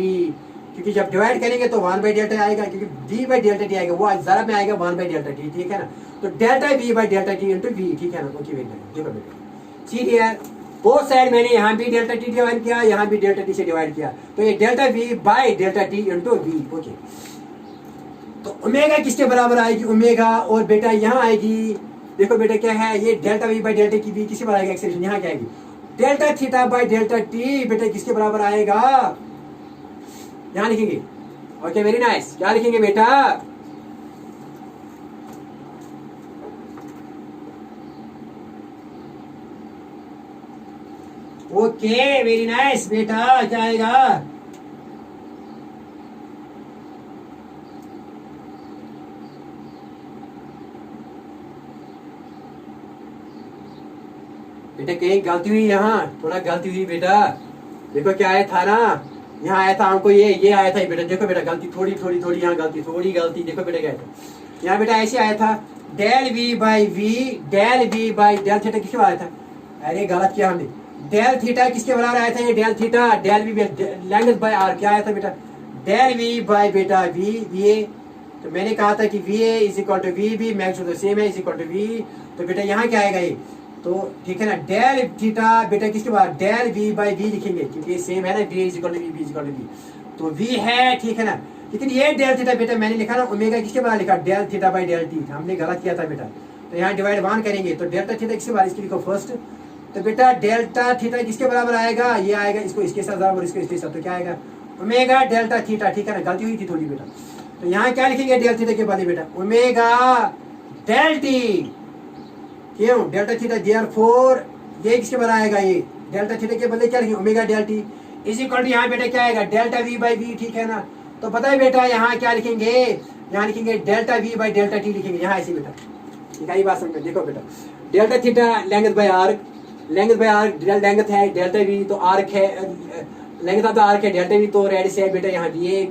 क्योंकि जब डिवाइड करेंगे तो 1 बाय डेल्टा आएगा, क्योंकि V बाय डेल्टा टी आएगा, वो जरा में आएगा 1 बाय डेल्टा टी, ठीक है ना। तो delta V bye delta T into V, ठीक है ना। ओके बेटा, देखो बेटा सीरियल बोथ साइड मैंने यहाँ भी डेल्टा टी डिवाइड किया, यहाँ भी डेल्टा टी से डिवाइड किया, तो ये delta V bye delta T into V। Okay, तो ओमेगा किसके बराबर आएगी, ओमेगा, और बेटा यहाँ आएगी, देखो बेटा क्या है, ये डेल्टा V बाय डेल्टा की V किसके बराबर आएगी, एक्सेलरेशन यहाँ क्या आएगी delta theta by delta t बेटा किसके बराबर आएगा, यहां लिखेंगे। ओके वेरी नाइस, क्या लिखेंगे बेटा, ओके वेरी नाइस बेटा, क्या आएगा, बेटा कहीं गलती हुई, यहाँ थोड़ा गलती हुई बेटा। देखो क्या आया था ना, यहाँ आया था हमको ये आया था बेटा। देखो बेटा गलती थोड़ी थोड़ी थोड़ी, यहाँ गलती थोड़ी गलती। देखो बेटा क्या आया था, यहाँ बेटा ऐसे आया था del V by V, del V by del theta किसके बराबर आया था, अरे गलत किया हमने। डेल थीटा किसके बराबर आया था, ये del theta, del V length by R क्या आया था बेटा, डेल वी बाय बेटा वी ए। तो मैंने कहा था कि V A is equal to V B, magnitude same है, इज इक्वल टू वी। तो बेटा यहाँ क्या आएगा ये, तो ठीक है ना, डेल थीटा बेटा किसके बाद डेल वी बाई वी लिखेंगे क्योंकि ये सेम है ना, V is equal to V, B is equal to V. तो वी है ठीक है ना, लेकिन ये डेल थीटा बेटा मैंने लिखा ना ओमेगा किसके बराबर लिखा, del theta by del t, हमने गलत किया था बेटा। तो यहाँ डिवाइड 1 करेंगे तो डेल्टा थीटा किसके बराबर, इसके लिखो फर्स्ट। तो बेटा डेल्टा थीटा किसके बराबर आएगा, ये आएगा, इसको इसके साथ और इसको इसके साथ, तो क्या आएगा ओमेगा डेल्टा थीटा, ठीक है ना, गलती हुई थी थोड़ी बेटा। तो यहाँ क्या लिखेंगे डेल थीटा के बाद बेटा ओमेगा डेल टी, क्यों डेल्टा थीटा, देयरफॉर ये किसके बराबर आएगा, ये डेल्टा थीटा के बदले क्या लिखेंगे omega del t is equal to, यहाँ बेटा क्या आएगा डेल्टा वी बाई वी, ठीक है ना। तो पता है बेटा यहाँ क्या लिखेंगे, यहाँ लिखेंगे delta V by delta T लिखेंगे यहाँ ऐसे बेटा, ठीक है, ये बात समझ। देखो बेटा delta theta length by arc, length by arc, length है डेल्टा वी तो आर्क है, लेंथ ऑफ द आर्क है डेल्टा वी तो रेडियस है बेटा यहाँ वी ए,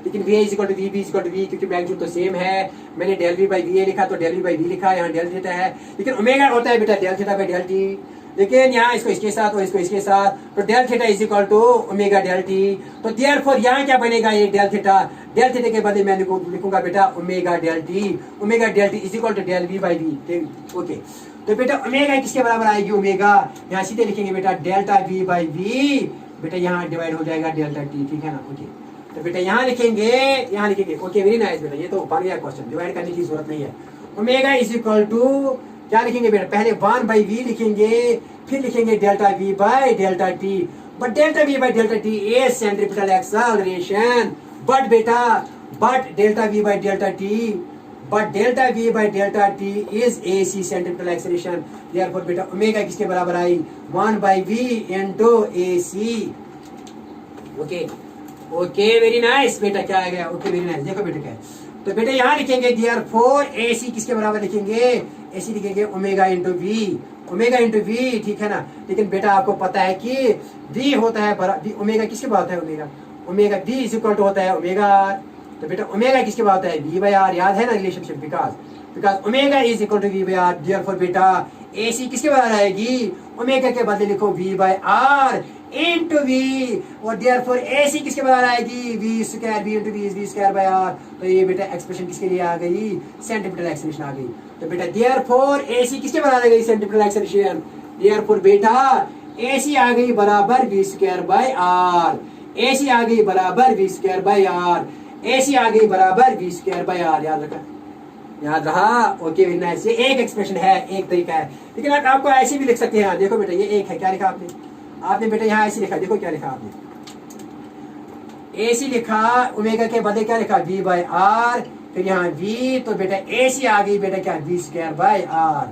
लेकिन V is equal to V B is equal to V क्योंकि मैग्नीट्यूड तो सेम है। मैंने del V by V A लिखा तो डेल वी बाई वी लिखा, यहाँ डेल थीटा है, लेकिन ओमेगा होता है बेटा del theta by del t, लेकिन यहाँ इसको इसके साथ और इसको इसके साथ, तो del theta is equal to omega del t. तो देयरफॉर यहाँ क्या बनेगा, ये डेल थीटा के बदले मैं लिखूंगा बेटा omega del t is equal to del V by V, okay. तो बेटा ओमेगा किसके बराबर आएगी, ओमेगा यहाँ सीधे लिखेंगे बेटा डेल्टा वी बाई वी, बेटा यहाँ डिवाइड हो जाएगा डेल्टा टी, ठीक है ना, ओके। तो बेटा यहाँ लिखेंगे, ओके वेरी नाइस बेटा, ये तो बन गया क्वेश्चन, डिवाइड करने की जरूरत नहीं है। ओमेगा इज इक्वल टू क्या लिखेंगे बेटा, पहले 1 बाई वी लिखेंगे, फिर लिखेंगे delta V by delta t, but delta V by delta t is centripetal acceleration, but delta V by delta t is AC centripetal acceleration. Therefore बेटा omega किसके बराबर आई 1 by V into AC, okay very nice बेटा, क्या आ गया, okay very nice. देखो बेटा क्या है, तो बेटा यहाँ लिखेंगे देयरफॉर AC किसके बराबर लिखेंगे, AC लिखेंगे ओमेगा इंटू वी, ठीक है ना। लेकिन बेटा आपको पता है कि V होता है ओमेगा किसके बराबर होता है, omega V is equal to होता है ओमेगा R। तो बेटा ओमेगा किसके बराबर होता है V बाई R, याद है ना relationship, because omega is equal to V by R। Therefore बेटा AC किसके बराबर आएगी, ओमेगा के बदले लिखो V by R into V, और देयरफॉर AC किसके बराबर आएगी V square, V into V square by R। तो ये बेटा एक्सप्रेशन किसके लिए आ गई, सेंट्रीपिटल एक्सेलरेशन आ गई। तो बेटा देयरफॉर AC किसके बराबर आ गई, सेंट्रीपिटल एक्सेलरेशन, देयरफॉर बेटा AC आ गई बराबर V square by R, AC आ गई बराबर V square by R, AC आ गई बराबर V स्क्वायर बाय R, याद रहा, ओके वेरी नाइस। ये एक एक्सप्रेशन है, एक तरीका है, लेकिन आपको ऐसे भी लिख सकते हैं। देखो बेटा ये एक है, क्या लिखा आपने बेटा यहाँ ऐसे लिखा, देखो क्या लिखा आपने, AC लिखा, ओमेगा के बदले क्या लिखा V बाय R, फिर यहाँ V, तो बेटा AC आ गई बेटा क्या V square by R,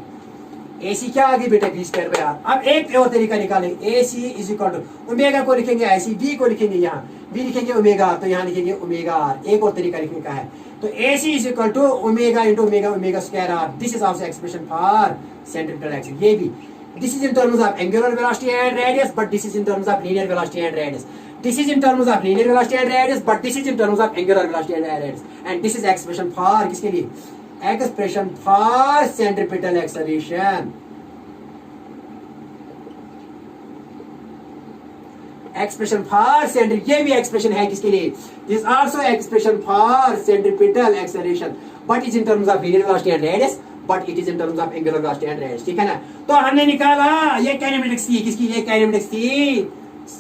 AC क्या आ गई बेटा V स्क्वायर बाय R। अब एक और तरीका निकालेंगे, AC is equal to omega को लिखेंगे ऐसे, V को लिखेंगे यहाँ, V लिखेंगे ओमेगा, तो यहाँ लिखेंगे ओमेगा R। एक और तरीका लिखने का है, तो AC is equal to omega into omega square R। This is also expression for centripetal acceleration, ये भी this is in terms of angular velocity and radius, but this is in terms of linear velocity and radius. This is in terms of linear velocity and radius, but this is in terms of angular velocity and radius. And this is expression for किसके लिए, expression for centripetal acceleration. Expression for centripetal, ये भी expression है किसके लिए, this is also expression for centripetal acceleration, but it's in terms of linear velocity and radius. But it is in terms of angular velocity and radius, ठीक है ना। तो हमने निकाला ये काइनेमेटिक्स थी, किसकी, ये काइनेमेटिक्स थी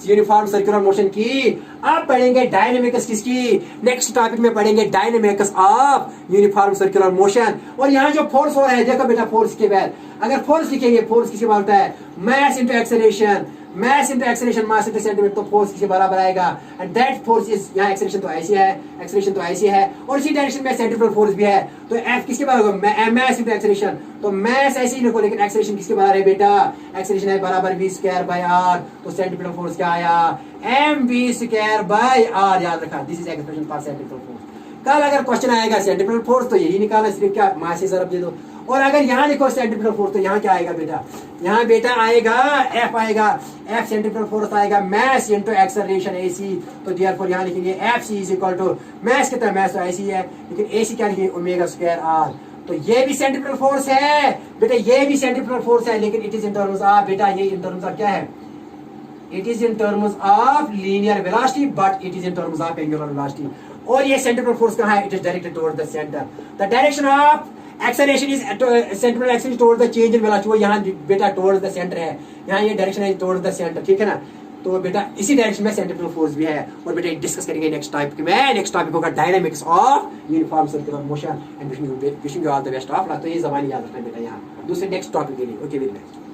यूनिफॉर्म सर्कुलर मोशन की। अब पढ़ेंगे डायनेमिक्स किसकी, नेक्स्ट टॉपिक में पढ़ेंगे dynamics of uniform circular motion. और यहाँ जो फोर्स हो रहा है, देखो बेटा फोर्स के बाद अगर फोर्स लिखेंगे, फोर्स किसके बराबर होता है, मास इनटू एक्सेलरेशन, मास into acceleration, mass into centimetre, तो फोर्स किसके बराबर आएगा, एंड दैट फोर्स इज, यहाँ एक्सेलरेशन तो ऐसी है, एक्सेलरेशन तो ऐसी है, और इसी डायरेक्शन में सेंट्रीफ्यूगल फोर्स भी है, तो एफ किसके बराबर होगा, मास इनटू एक्सेलरेशन, तो मास ऐसे ही लिखो, लेकिन एक्सेलरेशन किसके बराबर है बेटा, एक्सेलरेशन है बराबर v स्क्वायर बाय r, तो सेंट्रीफ्यूगल फोर्स क्या आया, mv स्क्वायर बाय r, याद रखा, this is expression for centrifugal force. कल अगर क्वेश्चन आएगा सेंट्रीफ्यूगल फोर्स तो यही निकालना, सिर्फ क्या मास से ज़रब दे दो, और अगर यहाँ लिखो सेंट्रीफ्यूगल फोर्स तो यहाँ क्या आएगा बेटा, यहाँ बेटा आएगा F आएगा, F सेंट्रीफ्यूगल फोर्स आएगा मास इनटू एक्सेलरेशन AC, तो देयरफॉर यहाँ लिखेंगे FC is equal to mass, कितना मास तो ऐसी है, लेकिन AC क्या लिखेंगे, ओमेगा स्क्वायर R, तो ये भी सेंट्रीफ्यूगल फोर्स है बेटा, ये भी सेंट्रीफ्यूगल फोर्स है, लेकिन it is in terms of बेटा, ये इन टर्म्स ऑफ क्या है, it is in terms of linear velocity but it is in terms of angular velocity। और ये centrifugal force कहाँ है, it is directed towards the center, the direction of acceleration is centrifugal acceleration towards the change in velocity, वो यहाँ बेटा towards the center है, यहाँ ये direction है towards the center, ठीक है ना, तो बेटा इसी डायरेक्शन में सेंट्रीफ्यूगल फोर्स भी है। और बेटा डिस्कस करेंगे नेक्स्ट टॉपिक में, नेक्स्ट टॉपिक होगा dynamics of uniform circular motion, and wishing you all the best of luck. तो ये जबान याद रखना बेटा यहाँ दूसरे नेक्स्ट टॉपिक के लिए। Okay very much.